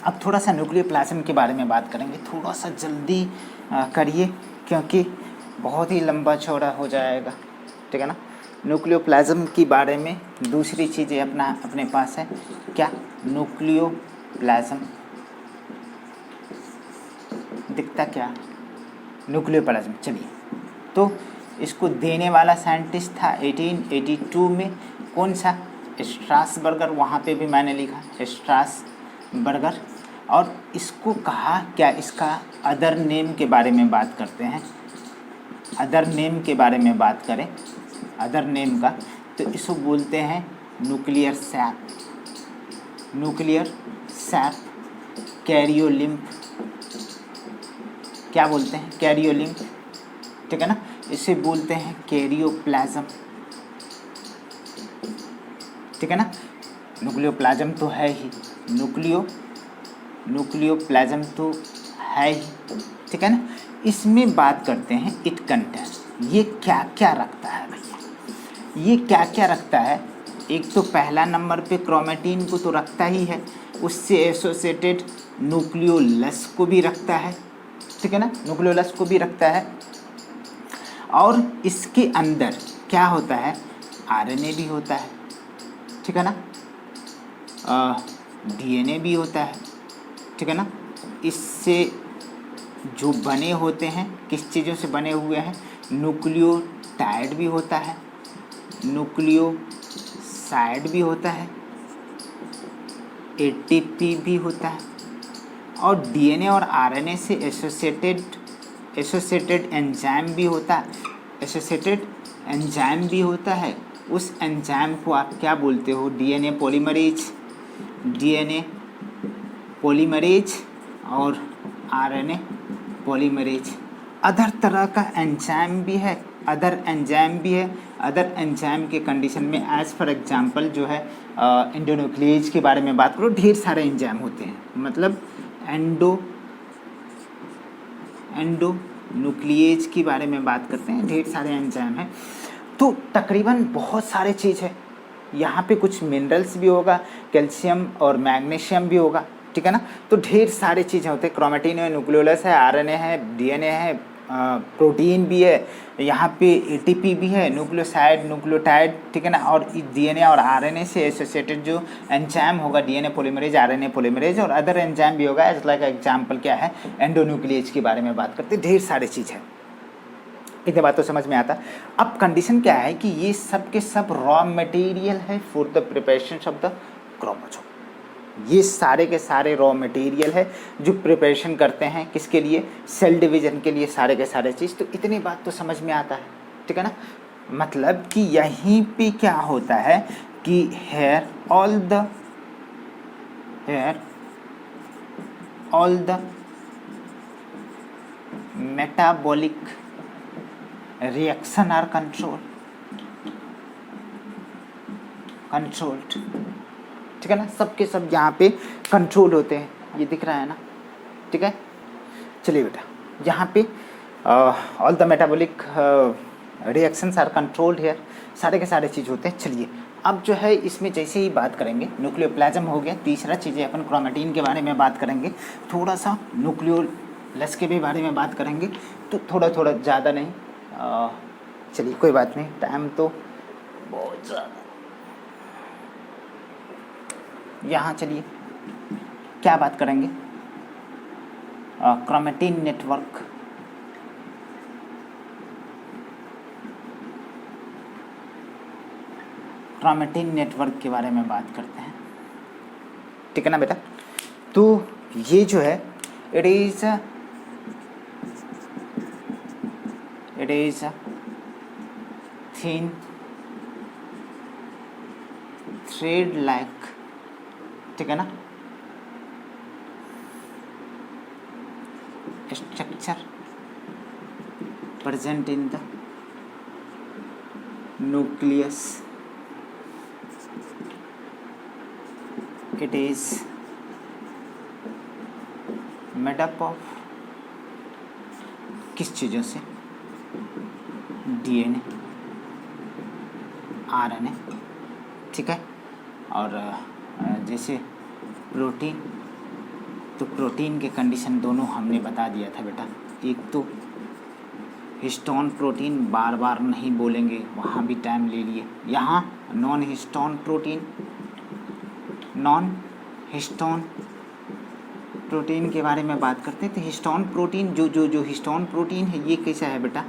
अब थोड़ा सा न्यूक्लियोप्लाज्म के बारे में बात करेंगे। थोड़ा सा जल्दी करिए क्योंकि बहुत ही लंबा चौड़ा हो जाएगा, ठीक है ना। न्यूक्लियोप्लाज्म के बारे में दूसरी चीज़ें अपने पास है क्या, न्यूक्लियोप्लाज्म दिखता क्या, न्यूक्लियोप्लाज्म। चलिए, तो इसको देने वाला साइंटिस्ट था 1882 में, कौन सा, स्ट्रासबर्गर। वहाँ पे भी मैंने लिखा स्ट्रासबर्गर। और इसको कहा क्या, इसका अदर नेम के बारे में बात करते हैं। अदर नेम के बारे में बात करें, अदर नेम का, तो इसको बोलते हैं न्यूक्लियर सैप, न्यूक्लियर सैप, कैरियोलिम्फ, क्या बोलते हैं, कैरियोलिम्फ, ठीक है ना। इसे बोलते हैं कैरियोप्लाज्म, ठीक है ना। न्यूक्लियोप्लाज्म तो है ही, न्यूक्लियोप्लाज्म तो है ही, ठीक है ना। इसमें बात करते हैं इट कंटेन, ये क्या क्या रखता है भैया, ये क्या क्या रखता है। एक तो पहला नंबर पे क्रोमेटिन को तो रखता ही है, उससे एसोसिएटेड न्यूक्लियोलस को भी रखता है, ठीक है ना, न्यूक्लियोलस को भी रखता है। और इसके अंदर क्या होता है, आरएनए भी होता है, ठीक है ना, डीएनए भी होता है, ठीक है ना। इससे जो बने होते हैं, किस चीज़ों से बने हुए हैं, न्यूक्लियोटाइड भी होता है, न्यूक्लियोसाइड भी होता है, एटीपी भी होता है, और डीएनए और आरएनए से एसोसिएटेड एंजाइम भी होता है, एसोसिएटेड एंजाइम भी होता है। उस एंजाइम को आप क्या बोलते हो, डीएनए पॉलीमरेज और आरएनए पॉलीमरेज। अदर तरह का एंजाइम भी है, अदर एंजाइम के कंडीशन में एज फॉर एग्जांपल जो है एंडोन्यूक्लिएज के बारे में बात करो, ढेर सारे एंजाइम होते हैं, मतलब एंडोन्यूक्लिएज के बारे में बात करते हैं, ढेर सारे एंजाइम हैं। तो तकरीबन बहुत सारे चीज़ है, यहाँ पे कुछ मिनरल्स भी होगा, कैल्शियम और मैग्नीशियम भी होगा, ठीक है ना। तो ढेर सारे चीज़ें होते हैं, क्रोमेटिन है, न्यूक्लियोलस है, आरएनए है, डीएनए है, प्रोटीन भी है, यहाँ पे एटीपी भी है, न्यूक्लियोसाइड, न्यूक्लियोटाइड, ठीक है ना। और डीएनए और आरएनए से एसोसिएटेड जो एंजाइम होगा, डीएनए पॉलीमरेज, आरएनए पॉलीमरेज, और अदर एंजाइम भी होगा। एज लाइक एग्जाम्पल क्या है, एंडोन्यूक्लिएज के बारे में बात करते हैं, ढेर सारी चीज़ है। इतनी बात तो समझ में आता। अब कंडीशन क्या है कि ये सब के सब रॉ मटेरियल है for the preparation of the chromosome. ये सारे के सारे रॉ मटेरियल है जो प्रिपरेशन करते हैं किसके लिए, सेल डिवीजन के लिए, सारे के सारे चीज़। तो इतनी बात तो समझ में आता है, ठीक है ना। मतलब कि यहीं पे क्या होता है कि here all the metabolic reaction are controlled, ठीक है ना। सब के सब यहाँ पे कंट्रोल होते हैं, ये दिख रहा है ना, ठीक है। चलिए बेटा, यहाँ पे all the metabolic reactions are controlled here, सारे के सारे चीज़ होते हैं। चलिए अब जो है इसमें जैसे ही बात करेंगे, न्यूक्लियोप्लाज्म हो गया, तीसरा चीज़ें अपन क्रोमेटिन के बारे में बात करेंगे, थोड़ा सा न्यूक्लियोलस के भी बारे में बात करेंगे, तो थोड़ा थोड़ा, ज़्यादा नहीं। चलिए कोई बात नहीं, टाइम तो बहुत ज़्यादा। यहाँ चलिए क्या बात करेंगे, क्रोमेटिन नेटवर्क। क्रोमेटिन नेटवर्क के बारे में बात करते हैं, ठीक है ना बेटा। तो ये जो है it is thin thread like, ठीक है ना, structure present in the nucleus. It is made up of किस चीज़ों से, डीएनए, आरएनए, ठीक है। और जैसे प्रोटीन, तो प्रोटीन के कंडीशन दोनों हमने बता दिया था बेटा। एक तो हिस्टोन प्रोटीन, बार बार नहीं बोलेंगे, वहाँ भी टाइम ले लिए। यहाँ नॉन हिस्टोन प्रोटीन के बारे में बात करते हैं। तो हिस्टोन प्रोटीन जो हिस्टोन प्रोटीन है, ये कैसा है बेटा,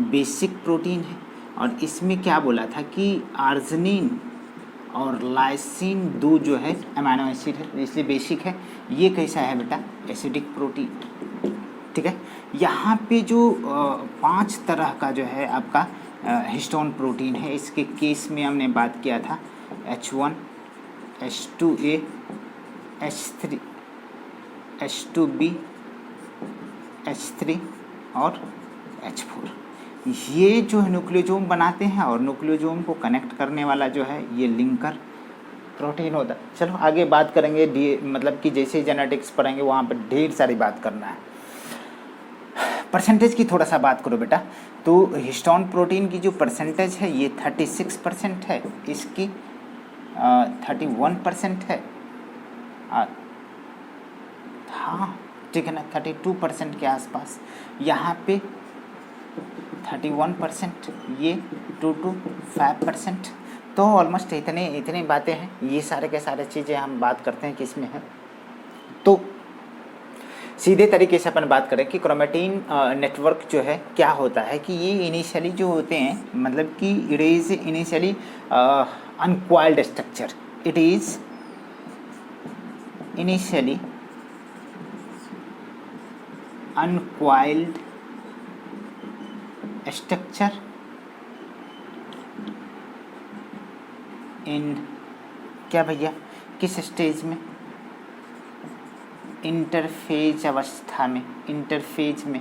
बेसिक प्रोटीन है। और इसमें क्या बोला था कि आर्जिनिन और लाइसिन दो जो है अमीनो एसिड है, इसलिए बेसिक है। ये कैसा है बेटा, एसिडिक प्रोटीन, ठीक है। यहाँ पे जो 5 तरह का जो है आपका हिस्टोन प्रोटीन है, इसके केस में हमने बात किया था H1, H2A, H3, H2B, H3 और H4। ये जो है न्यूक्लियोसोम बनाते हैं, और न्यूक्लियोसोम को कनेक्ट करने वाला जो है ये लिंकर प्रोटीन होता है। चलो आगे बात करेंगे, मतलब कि जैसे जेनेटिक्स पढ़ेंगे वहाँ पर ढेर सारी बात करना है। परसेंटेज की थोड़ा सा बात करो बेटा, तो हिस्टोन प्रोटीन की जो परसेंटेज है ये 36% है, इसकी 31% है, हाँ ठीक है ना, 32% के आसपास, यहाँ पे 31%, ये 2 to 5%। तो ऑलमोस्ट इतनी बातें हैं, ये सारे के सारे चीज़ें हम बात करते हैं कि इसमें है। तो सीधे तरीके से अपन बात करें कि क्रोमेटिन नेटवर्क जो है क्या होता है, कि ये इनिशियली जो होते हैं, मतलब कि it is initially uncoiled structure, it is initially uncoiled structure in क्या भैया, किस स्टेज में, इंटरफेज अवस्था में, इंटरफेज में।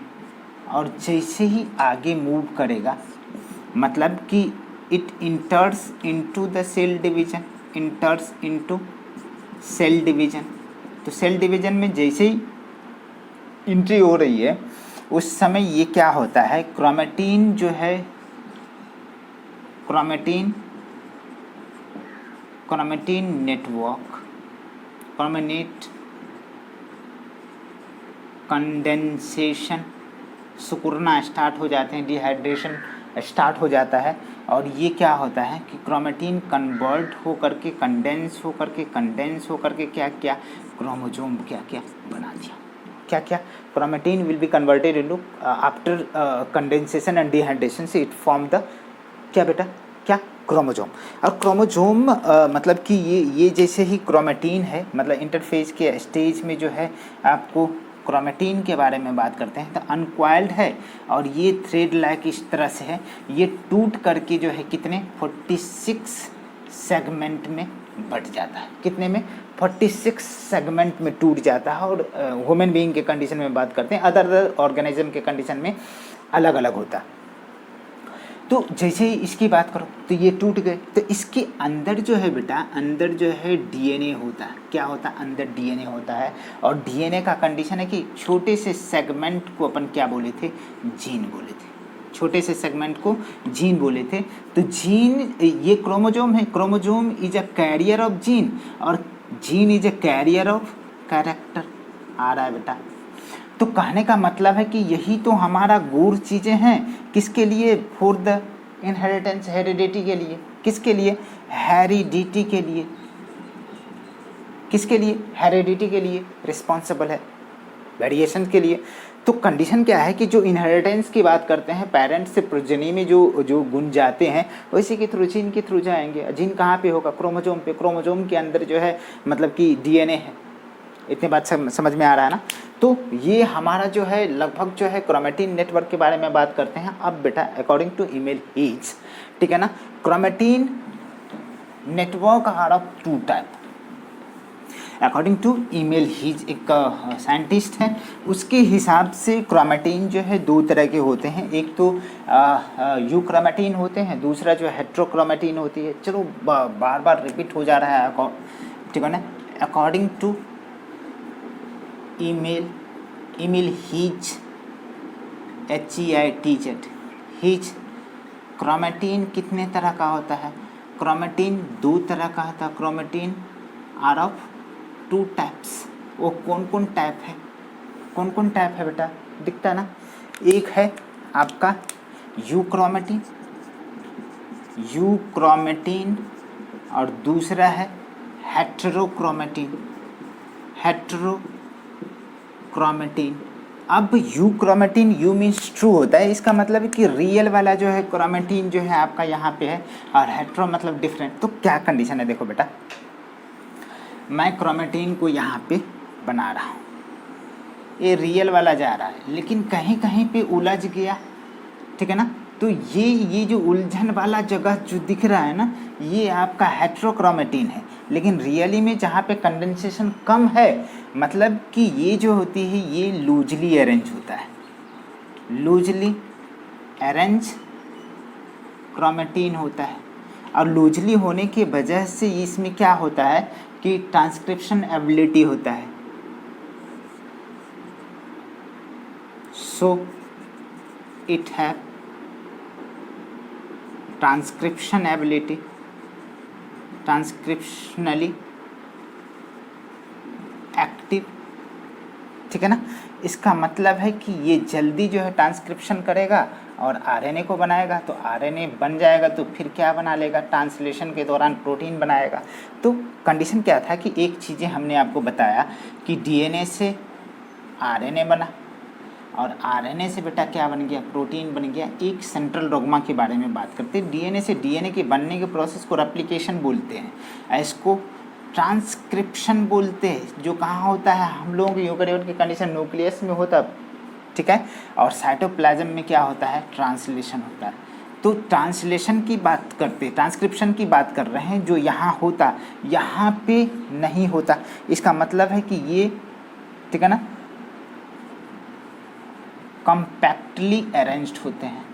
और जैसे ही आगे मूव करेगा, मतलब कि it enters into the cell division, enters into cell division. तो सेल डिवीजन में जैसे ही एंट्री हो रही है, उस समय ये क्या होता है, क्रोमेटिन जो है, क्रोमेटिन नेटवर्क, क्रोमेटिन कंडेंसेशन, सिकुड़ना स्टार्ट हो जाते हैं, डिहाइड्रेशन स्टार्ट हो जाता है। और ये क्या होता है कि क्रोमेटिन कन्वर्ट हो करके, कंडेंस हो करके क्या क्या, क्रोमोसोम क्या क्या बना दिया, क्या क्या, chromatin will be converted into after condensation and dehydration से इट फॉर्म द क्या बेटा, क्या, क्रोमोसोम। और क्रोमोसोम मतलब कि ये जैसे ही क्रोमेटिन है, मतलब इंटरफेज के स्टेज में जो है, आपको क्रोमेटिन के बारे में बात करते हैं, तो अनकॉइल्ड है और ये थ्रेड लाइक इस तरह से है, ये टूट करके जो है कितने, 46 सेगमेंट में बट जाता है, कितने में, 46 सेगमेंट में टूट जाता है। और ह्यूमन बीइंग के कंडीशन में बात करते हैं, अदर ऑर्गेनिज्म के कंडीशन में अलग अलग होता है। तो जैसे ही इसकी बात करो तो ये टूट गए, तो इसके अंदर जो है बेटा, अंदर जो है डीएनए होता है, क्या होता है, अंदर डीएनए होता है। और डीएनए का कंडीशन है कि छोटे से सेगमेंट को अपन क्या बोले थे, जीन बोले थे, छोटे से सेगमेंट को जीन बोले थे। तो जीन, ये क्रोमोसोम है, chromosome is a carrier of gene, और gene is a carrier of character. आ रहा है बेटा, तो कहने का मतलब है कि यही तो हमारा गुड़ चीज़ें हैं, किसके लिए, फॉर द इनहेरिटेंस, हेरिडिटी के लिए, किसके लिए, हेरिडिटी के लिए, किसके लिए, हेरिडिटी के लिए रिस्पॉन्सिबल है, वेरिएशन के लिए। तो कंडीशन क्या है कि जो इनहेरिटेंस की बात करते हैं, पेरेंट्स से प्रोजेनी में जो गुण जाते हैं, वैसे के थ्रू, जीन के थ्रू जाएंगे। जीन कहाँ पे होगा, क्रोमोसोम पे, क्रोमोसोम के अंदर जो है मतलब कि डीएनए है। इतनी बात समझ में आ रहा है ना। तो ये हमारा जो है लगभग जो है क्रोमेटिन नेटवर्क के बारे में बात करते हैं। अब बेटा अकॉर्डिंग टू ईमेल हीज, ठीक है ना, chromatin network are of 2 type. According to Emil Heitz, एक साइंटिस्ट हैं, उसके हिसाब से क्रोमेटिन जो है 2 तरह के होते हैं। एक तो यूक्रोमेटिन होते हैं, दूसरा जो हेट्रोक्रोमेटिन होती है। चलो बार बार रिपीट हो जा रहा है, ठीक है ना। According to Emil Heitz, HEITZ, Heitz, chromatin कितने तरह का होता है, क्रोमेटिन 2 तरह का होता है। Chromatin are of 2 types. वो कौन कौन टाइप है, कौन कौन टाइप है बेटा, दिखता है ना। एक है आपका यूक्रोमेटिन, यूक्रोमेटिन, और दूसरा है हेट्रोक्रोमेटिन, हेट्रोक्रोमेटिन। अब यूक्रोमेटिन, यू मीन्स ट्रू होता है, इसका मतलब है कि रियल वाला जो है क्रोमेटिन जो है आपका यहाँ पे है, और हेट्रो मतलब डिफरेंट। तो क्या कंडीशन है, देखो बेटा, मैं क्रोमेटिन को यहाँ पे बना रहा हूँ, ये रियल वाला जा रहा है, लेकिन कहीं कहीं पे उलझ गया, ठीक है ना। तो ये जो उलझन वाला जगह जो दिख रहा है ना, ये आपका हेट्रोक्रोमेटिन है। लेकिन रियली में जहाँ पे कंडेंसेशन कम है, मतलब कि ये जो होती है ये लूजली अरेंज होता है, लूजली अरेंज क्रोमेटिन होता है। और लूजली होने की वजह से इसमें क्या होता है कि ट्रांसक्रिप्शन एबिलिटी होता है। So it have transcription ability, transcriptionally active, ठीक है ना। इसका मतलब है कि ये जल्दी जो है ट्रांसक्रिप्शन करेगा और आरएनए को बनाएगा, तो आरएनए बन जाएगा तो फिर क्या बना लेगा, ट्रांसलेशन के दौरान प्रोटीन बनाएगा। तो कंडीशन क्या था कि एक चीज़ें हमने आपको बताया कि डीएनए से आरएनए बना और आरएनए से बेटा क्या बन गया, प्रोटीन बन गया। एक सेंट्रल डोग्मा के बारे में बात करते हैं। डीएनए से डीएनए के बनने के प्रोसेस को रेप्लिकेशन बोलते हैं, इसको ट्रांसक्रिप्शन बोलते हैं, जो कहाँ होता है, हम लोगों के यूकेरियोट की कंडीशन न्यूक्लियस में होता है, ठीक है। और साइटोप्लाज्म में क्या होता है, ट्रांसलेशन होता है। तो ट्रांसलेशन की बात करते, ट्रांसक्रिप्शन की बात कर रहे हैं, जो यहाँ होता यहाँ पे नहीं होता। इसका मतलब है कि ये, ठीक है ना, कम्पैक्टली अरेंज्ड होते हैं,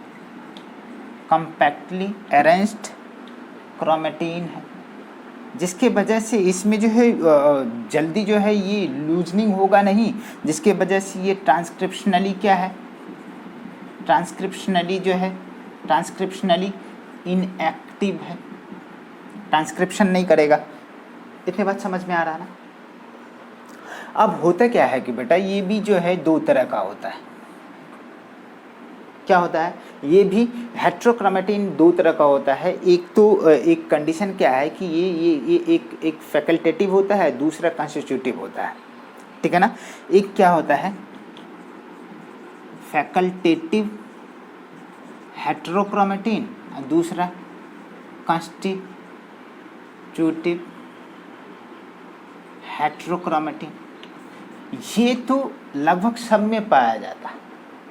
कम्पैक्टली अरेंज्ड क्रोमेटिन है, जिसके वजह से इसमें जो है जल्दी जो है ये लूजनिंग होगा नहीं, जिसके वजह से ये ट्रांसक्रिप्शनली क्या है, ट्रांसक्रिप्शनली जो है ट्रांसक्रिप्शनली इनएक्टिव है, ट्रांसक्रिप्शन नहीं करेगा। इतनी बात समझ में आ रहा है ना। अब होता क्या है कि बेटा ये भी जो है दो तरह का होता है। क्या होता है, ये भी हेट्रोक्रोमेटिन दो तरह का होता है। एक तो एक कंडीशन क्या है कि ये एक फैकल्टेटिव होता है, दूसरा कॉन्स्टिट्यूटिव होता है, ठीक है ना। एक क्या होता है, फैकल्टेटिव हेट्रोक्रोमेटिन, और दूसरा कॉन्स्टिट्यूटिव हेट्रोक्रोमेटिन। ये तो लगभग सब में पाया जाता है,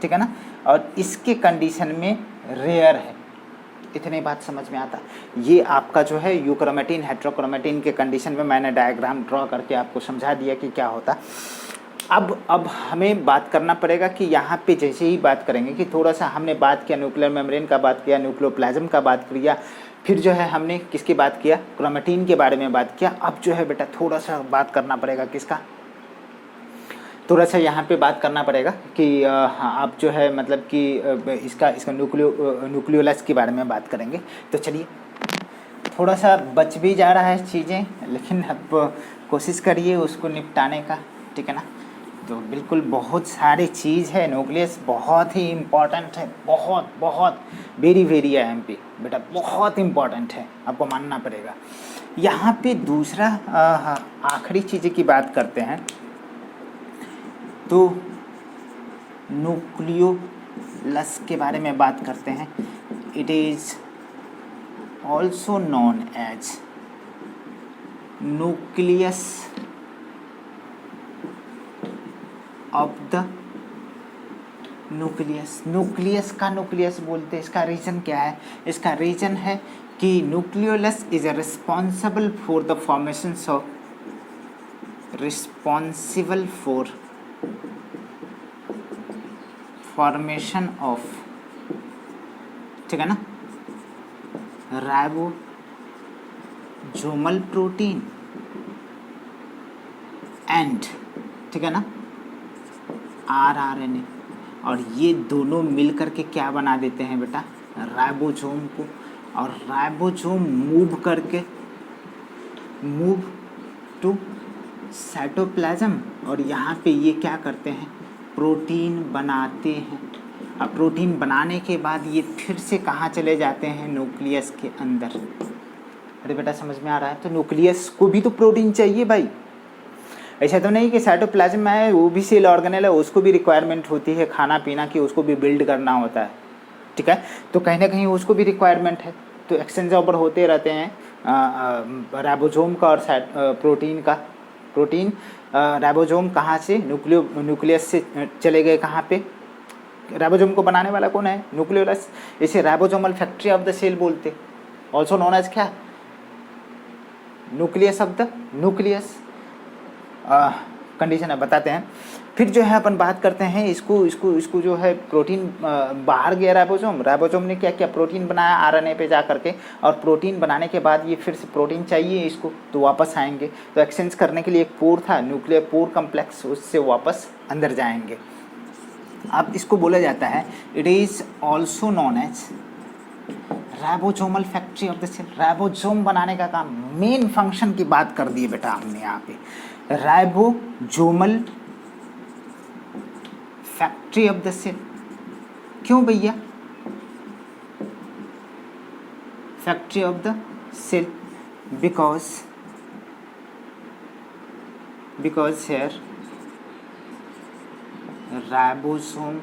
ठीक है ना, और इसके कंडीशन में रेयर है। इतनी बात समझ में आता। ये आपका जो है यूक्रोमेटिन हेट्रोक्रोमेटिन के कंडीशन में मैंने डायग्राम ड्रॉ करके आपको समझा दिया कि क्या होता। अब हमें बात करना पड़ेगा कि यहाँ पे जैसे ही बात करेंगे कि थोड़ा सा हमने बात किया न्यूक्लियर मेम्ब्रेन का, बात किया न्यूक्लियोप्लाज्म का, बात किया, फिर जो है हमने किसकी बात किया, क्रोमेटिन के बारे में बात किया। अब जो है बेटा थोड़ा सा बात करना पड़ेगा किसका, थोड़ा सा यहाँ पे बात करना पड़ेगा कि हाँ आप जो है मतलब कि इसका न्यूक्लियोलस के बारे में बात करेंगे। तो चलिए, थोड़ा सा बच भी जा रहा है चीज़ें, लेकिन अब कोशिश करिए उसको निपटाने का, ठीक है ना। तो बिल्कुल बहुत सारी चीज़ है, न्यूक्लियस बहुत ही इम्पॉर्टेंट है, बहुत बहुत वेरी वेरी एमपी बेटा, बहुत इम्पॉर्टेंट है, आपको मानना पड़ेगा। यहाँ पे दूसरा आखिरी चीज़ की बात करते हैं तो न्यूक्लियोलस के बारे में बात करते हैं। It is also known as nucleus of the nucleus. Nucleus का न्यूक्लियस बोलते हैं। इसका रीजन क्या है, इसका रीजन है कि nucleolus is responsible for the formation of, responsible for formation of, ठीक है ना, राइबोसोमल प्रोटीन एंड, ठीक है ना, आरआरएनए। और ये दोनों मिलकर के क्या बना देते हैं बेटा, राइबोसोम को। और राइबोसोम मूव करके मूव टू साइटोप्लाज्म, और यहाँ पे ये क्या करते हैं, प्रोटीन बनाते हैं। अब प्रोटीन बनाने के बाद ये फिर से कहाँ चले जाते हैं, न्यूक्लियस के अंदर। अरे बेटा समझ में आ रहा है। तो न्यूक्लियस को भी तो प्रोटीन चाहिए भाई। ऐसा तो नहीं कि साइटोप्लाज्म में है वो भी सेल ऑर्गेनेल है, उसको भी रिक्वायरमेंट होती है खाना पीना की, उसको भी बिल्ड करना होता है, ठीक है। तो कहीं ना कहीं उसको भी रिक्वायरमेंट है। तो एक्सचेंज ओवर होते रहते हैं राइबोसोम का और प्रोटीन का। प्रोटीन राइबोसोम कहाँ से, न्यूक्लियस से चले गए कहाँ पे, राइबोसोम को बनाने वाला कौन है, न्यूक्लियोलस। इसे ribosomal factory of the cell बोलते, ऑल्सो नोन एज क्या, nucleus of the nucleus. Condition है बताते हैं। फिर जो है अपन बात करते हैं इसको जो है प्रोटीन बाहर गया राइबोसोम ने क्या किया, प्रोटीन बनाया आरएनए पे जा करके, और प्रोटीन बनाने के बाद ये फिर से प्रोटीन चाहिए इसको, तो वापस आएंगे। तो एक्सचेंज करने के लिए एक पोर था, न्यूक्लियर पोर कम्प्लेक्स, उससे वापस अंदर जाएंगे। अब इसको बोला जाता है, it is also known as ribosomal factory of the cell. Ribosome बनाने का काम, मेन फंक्शन की बात कर दी है बेटा हमने यहाँ पे, ribosomal factory of the cell. क्यों भैया factory of the cell? Because here ribosome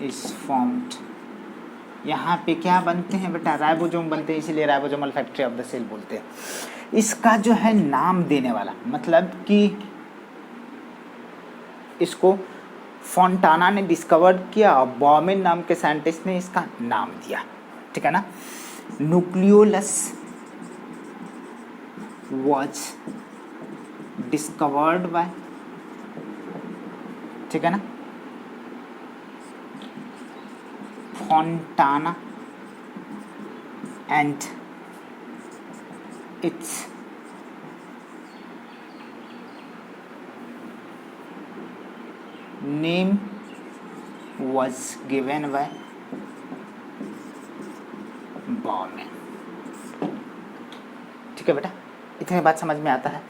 is formed. यहाँ पे क्या बनते हैं बेटा? राइबोसोम बनते हैं, इसीलिए ribosomal factory of the cell बोलते हैं। इसका जो है नाम देने वाला, मतलब कि इसको फोंटाना ने डिस्कवर किया और बॉमेन नाम के साइंटिस्ट ने इसका नाम दिया, ठीक है ना। न्यूक्लियोलस वॉज डिस्कवर्ड बाय, ठीक है ना, Fontana and it's name was given by Bowman. ठीक है बेटा, इतनी बात समझ में आता है।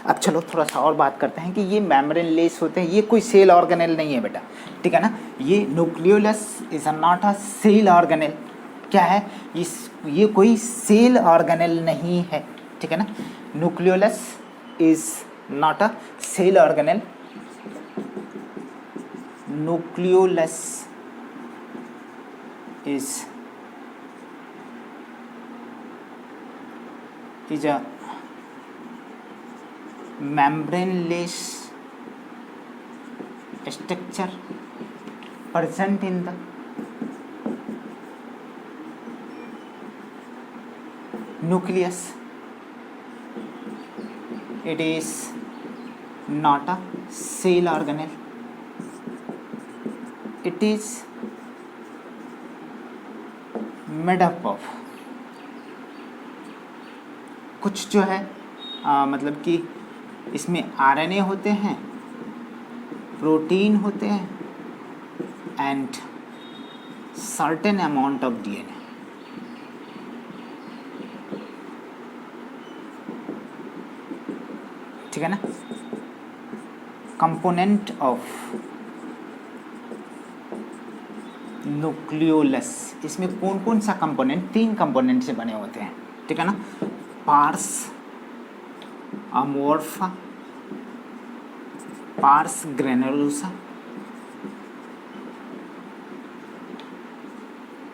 अब चलो थोड़ा सा और बात करते हैं कि ये मेम्ब्रेन लेस होते हैं, ये कोई सेल ऑर्गेनेल नहीं है बेटा, ठीक है ना। ये nucleolus is not a cell organelle. क्या है ये कोई सेल ऑर्गेनेल नहीं है, ठीक है ना। Nucleolus is not a cell organelle. Nucleolus is a membraneless structure present in the nucleus. It is not a cell organelle. It is made up of कुछ जो है मतलब कि इसमें आरएनए होते हैं, प्रोटीन होते हैं and certain amount of DNA. ठीक है ना। कंपोनेंट ऑफ न्यूक्लियोलस, इसमें कौन कौन सा कंपोनेंट? 3 कंपोनेंट से बने होते हैं, ठीक है ना। Pars amorpha, pars granulosa,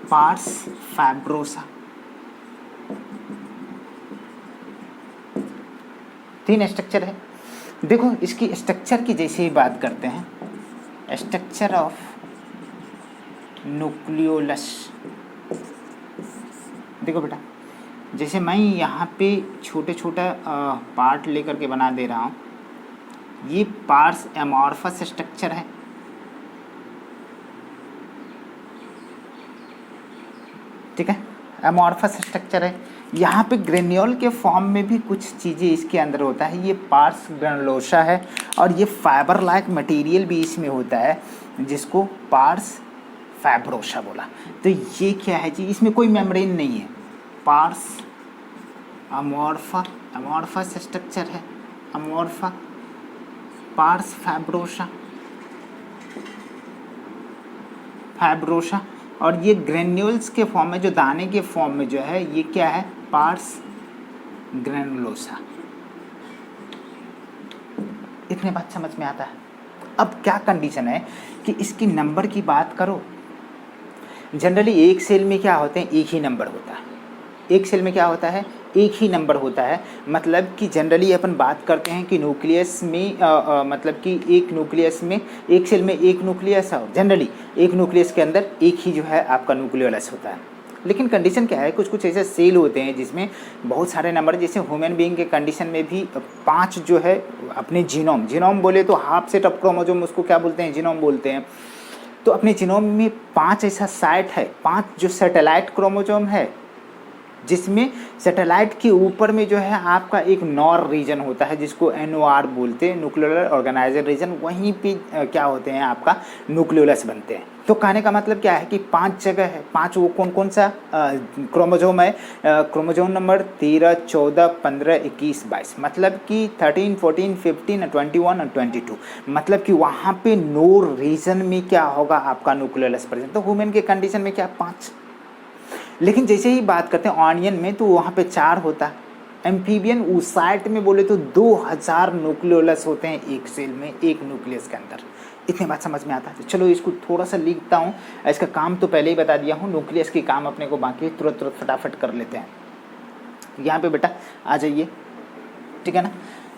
pars fibrosa. 3 structure है। देखो इसकी स्ट्रक्चर की जैसे ही बात करते हैं, स्ट्रक्चर ऑफ न्यूक्लियोलस। देखो बेटा, जैसे मैं यहाँ पे छोटे छोटा पार्ट लेकर के बना दे रहा हूँ, ये पार्स एमॉर्फस स्ट्रक्चर है, ठीक है, एमॉर्फस स्ट्रक्चर है। यहाँ पे ग्रेन्यूल के फॉर्म में भी कुछ चीज़ें इसके अंदर होता है, ये पार्स ग्रेनुलोसा है, और ये फाइबर लाइक मटेरियल भी इसमें होता है जिसको पार्स फाइब्रोसा बोला। तो ये क्या है जी? इसमें कोई मेम्ब्रेन नहीं है, पार्स अमॉर्फस स्ट्रक्चर है, अमॉर्फा, पार्स फाइब्रोसा, और ये ग्रेन्यूल्स के फॉर्म में, जो दाने के फॉर्म में जो है, ये क्या है? Pars granulosa. इतने बात समझ में आता है। अब क्या कंडीशन है कि इसकी नंबर की बात करो, जनरली एक सेल में क्या होते हैं? एक ही नंबर होता है। एक सेल में क्या होता है? एक ही नंबर होता है। मतलब कि जनरली अपन बात करते हैं कि न्यूक्लियस में मतलब कि एक न्यूक्लियस में, एक सेल में एक न्यूक्लियस है, जनरली एक न्यूक्लियस के अंदर एक ही जो है आपका न्यूक्लियोलस होता है। लेकिन कंडीशन क्या है, कुछ कुछ ऐसे सेल होते हैं जिसमें बहुत सारे नंबर, जैसे ह्यूमन बीइंग के कंडीशन में भी 5 जो है अपने जीनोम बोले तो हाफ सेट ऑफ क्रोमोसोम, उसको क्या बोलते हैं? जीनोम बोलते हैं। तो अपने जीनोम में 5 ऐसा साइट है, 5 जो सैटेलाइट क्रोमोसोम है, जिसमें सैटेलाइट के ऊपर में जो है आपका एक नॉर रीजन होता है जिसको NOR बोलते हैं, न्यूक्लियोलर ऑर्गेनाइजर रीजन। वहीं पे क्या होते हैं आपका न्यूक्लियोलस बनते हैं। तो कहने का मतलब क्या है कि 5 जगह है, 5 वो कौन कौन सा क्रोमोजोम है, क्रोमोजोम नंबर 13, 14, 15, 21, 22, मतलब कि 13, 14, 15, 21 और 22। मतलब कि वहाँ पे नोर रीजन में क्या होगा आपका न्यूक्लियोलस प्रेजेंट। तो ह्यूमन के कंडीशन में क्या 5। लेकिन जैसे ही बात करते हैं ऑनियन में तो वहाँ पे 4 होता है। एम्फीबियन oocyte में बोले तो 2000 न्यूक्लियोलस होते हैं एक सेल में, एक न्यूक्लियस के अंदर। इतनी बात समझ में आता है। तो चलो इसको थोड़ा सा लिखता हूँ। इसका काम तो पहले ही बता दिया हूँ, न्यूक्लियस की काम अपने को बाकी तुरंत तुरंत फटाफट कर लेते हैं। यहाँ पे बेटा आ जाइए, ठीक है ना।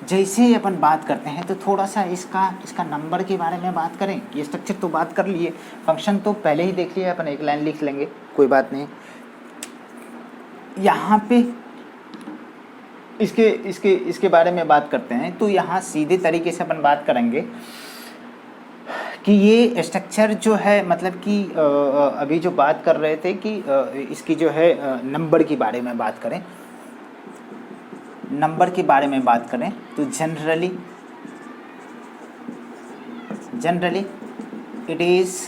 जैसे ही अपन बात करते हैं तो थोड़ा सा इसका नंबर के बारे में बात करें। ये स्ट्रक्चर तो बात कर लिए, फंक्शन तो पहले ही देख लिए, अपन एक लाइन लिख लेंगे, कोई बात नहीं। यहाँ पे इसके बारे में बात करते हैं तो यहाँ सीधे तरीके से अपन बात करेंगे कि ये स्ट्रक्चर जो है, मतलब कि अभी जो बात कर रहे थे कि इसकी जो है नंबर के बारे में बात करें, नंबर के बारे में बात करें तो generally it is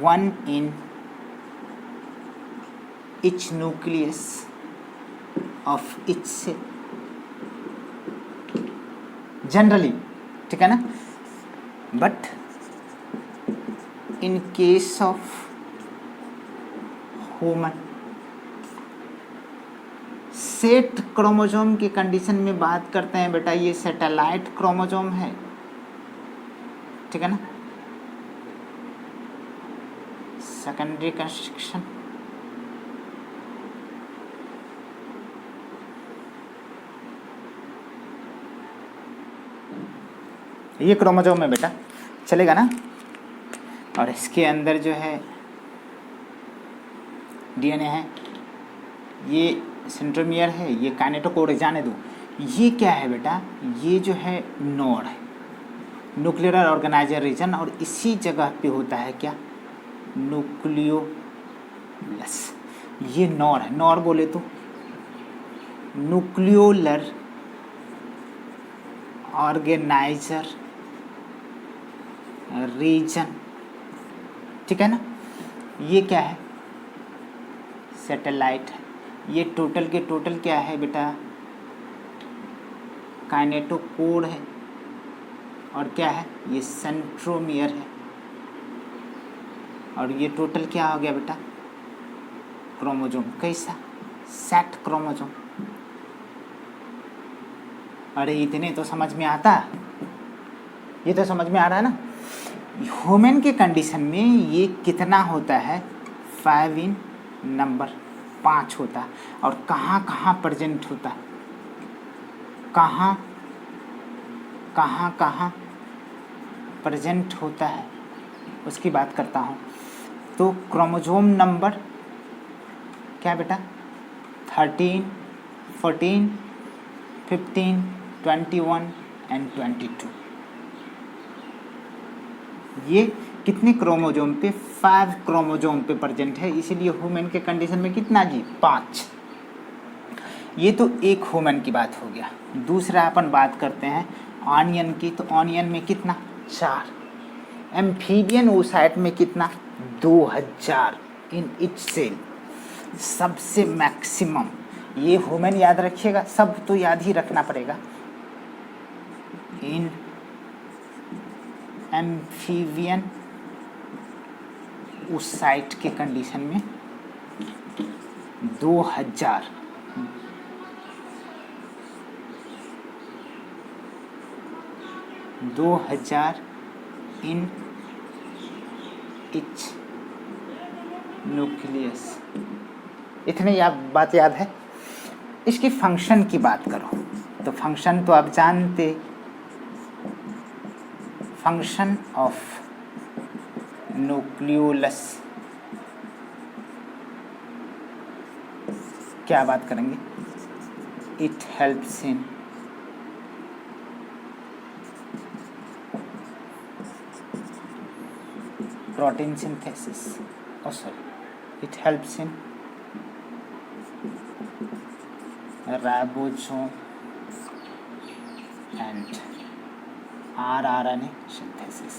1 in each nucleus of each cell, generally, ठीक है ना। But in case of human set chromosome की कंडीशन में बात करते हैं बेटा, ये सैटेलाइट क्रोमोसोम है, ठीक है ना। सेकेंडरी कंस्ट्रक्शन, ये क्रोमोसोम है बेटा, चलेगा ना। और इसके अंदर जो है DNA है, ये सेंट्रोमियर है, ये काइनेटोकोर है, जाने दो। ये क्या है बेटा, ये जो है नोड है, न्यूक्लियर ऑर्गेनाइजर रीजन, और इसी जगह पे होता है क्या, न्यूक्लियोलस। ये नॉर है, नॉर बोले तो न्यूक्लियोलर ऑर्गेनाइजर रीजन, ठीक है ना। ये क्या है, सैटेलाइट है। ये टोटल के टोटल क्या है बेटा, काइनेटोकोर है, और क्या है, ये सेंट्रोमियर है, और ये टोटल क्या हो गया बेटा, क्रोमोसोम। कैसा, सेट क्रोमोसोम। अरे इतने तो समझ में आता, ये तो समझ में आ रहा है ना। ह्यूमन के कंडीशन में ये कितना होता है, 5 in नंबर, 5 होता है। और कहाँ कहाँ प्रेजेंट होता है, कहाँ प्रेजेंट होता है, उसकी बात करता हूँ। तो क्रोमोसोम नंबर क्या बेटा, 13, 14, 15, 21 एंड 22। ये कितने क्रोमोसोम पे, 5 क्रोमोसोम पे प्रेजेंट है। इसीलिए ह्यूमन के कंडीशन में कितना जी, 5। ये तो एक ह्यूमन की बात हो गया। दूसरा अपन बात करते हैं ऑनियन की, तो ऑनियन में कितना, 4। एम्फीबियन oocyte में कितना, 2000 इन इच सेल, सबसे मैक्सिमम। ये ह्यूमन याद रखिएगा, सब तो याद ही रखना पड़ेगा। इन एम्फीबियन oocyte के कंडीशन में 2000 इन इच न्यूक्लियस। इतने बात याद है। इसकी फंक्शन की बात करो तो फंक्शन तो आप जानते, फंक्शन ऑफ न्यूक्लियोलस क्या बात करेंगे, it helps in protein synthesis, it helps in ribosome and RNA synthesis,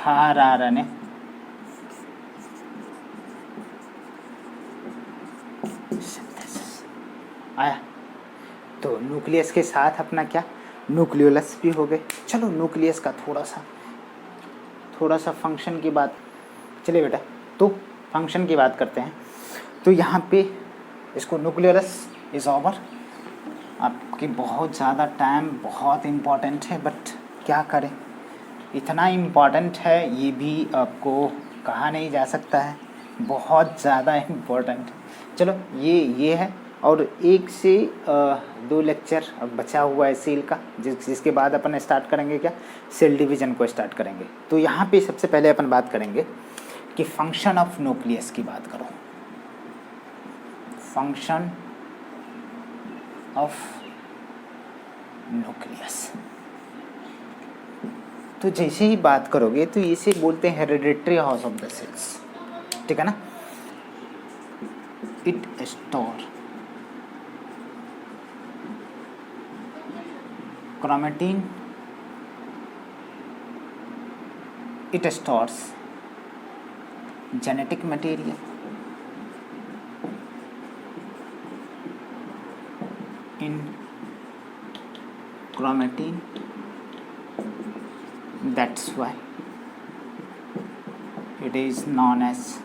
RNA synthesis आया। तो न्यूक्लियस के साथ अपना क्या न्यूक्लियोलस भी हो गए। चलो न्यूक्लियस का थोड़ा सा फंक्शन की बात, चलिए बेटा तो फंक्शन की बात करते हैं। तो यहाँ पे इसको न्यूक्लियोलस इज ओवर, आपकी बहुत ज़्यादा टाइम बहुत इम्पॉर्टेंट है, बट क्या करें, इतना इम्पॉर्टेंट है ये भी आपको कहा नहीं जा सकता है, बहुत ज़्यादा इम्पॉर्टेंट है। चलो ये है, और 1 से 2 लेक्चर अब बचा हुआ है सेल का, जिसके बाद अपन स्टार्ट करेंगे क्या, सेल डिवीज़न को स्टार्ट करेंगे। तो यहाँ पे सबसे पहले अपन बात करेंगे कि फंक्शन ऑफ न्यूक्लियस की बात करो, फंक्शन ऑफ न्यूक्लियस। तो जैसे ही बात करोगे तो इसे बोलते हैं hereditary house of the cells, ठीक है ना। It store chromatin, it stores genetic material in chromatin, that's why it is known as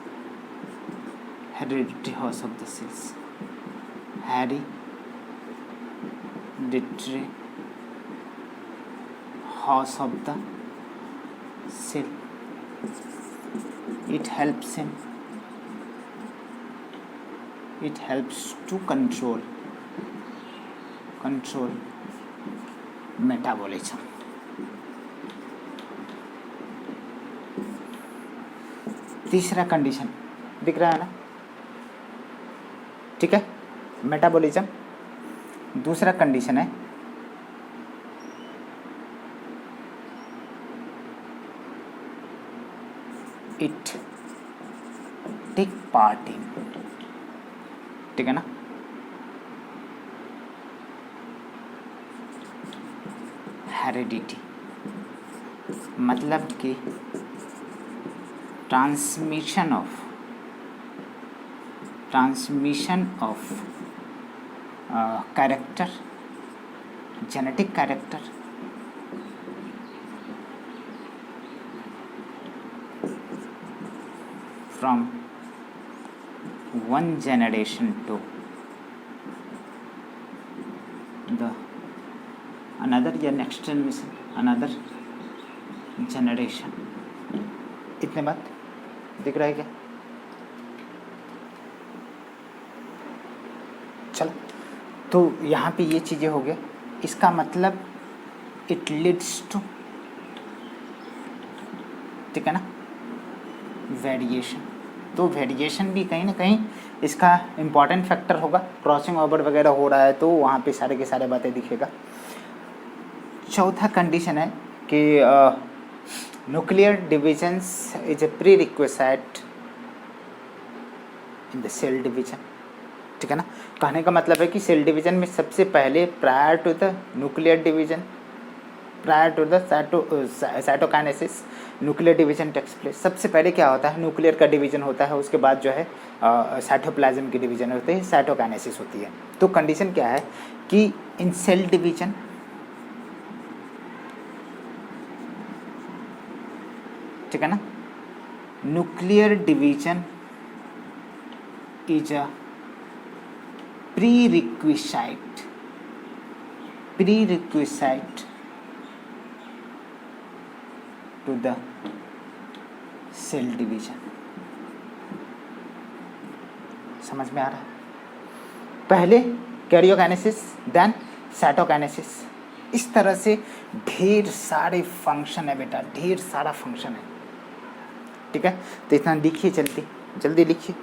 hereditary house of the cells, hereditary house of the cell. It helps to control metabolism. तीसरा कंडीशन दिख रहा है ना, ठीक है, मेटाबॉलिज्म। दूसरा कंडीशन है इट टेक पार्ट इन, ठीक है ना। हेरिडिटी मतलब कि transmission of character, genetic character from one generation to the another या next generation another generation। इतने बात दिख रहा है क्या? चलो तो यहाँ पे ये चीज़ें हो गए, इसका मतलब इट लीड्स टू, ठीक है ना, वेरिएशन। तो वेरिएशन भी कहीं ना कहीं इसका इम्पॉर्टेंट फैक्टर होगा, क्रॉसिंग ओवर वगैरह हो रहा है तो वहाँ पे सारे के सारे बातें दिखेगा। चौथा कंडीशन है कि nuclear divisions is a prerequisite in the cell division, ठीक है ना। कहने का मतलब है कि सेल डिवीजन में सबसे पहले prior to the nuclear division, prior to the cytokinesis nuclear division takes place. सबसे पहले क्या होता है, न्यूक्लियर का डिवीजन होता है, उसके बाद जो है साइटोप्लाज्म की डिवीजन होती है, साइटोकाइनेसिस होती है। तो कंडीशन क्या है कि इन सेल डिवीजन ठीक है ना, nuclear division is a prerequisite to the cell division। समझ में आ रहा है? पहले कैरियोकाइनेसिस देन साइटोकाइनेसिस, इस तरह से ढेर सारे फंक्शन है बेटा, ढेर सारा फंक्शन है, ठीक है। तो इतना लिखिए, जल्दी लिखिए।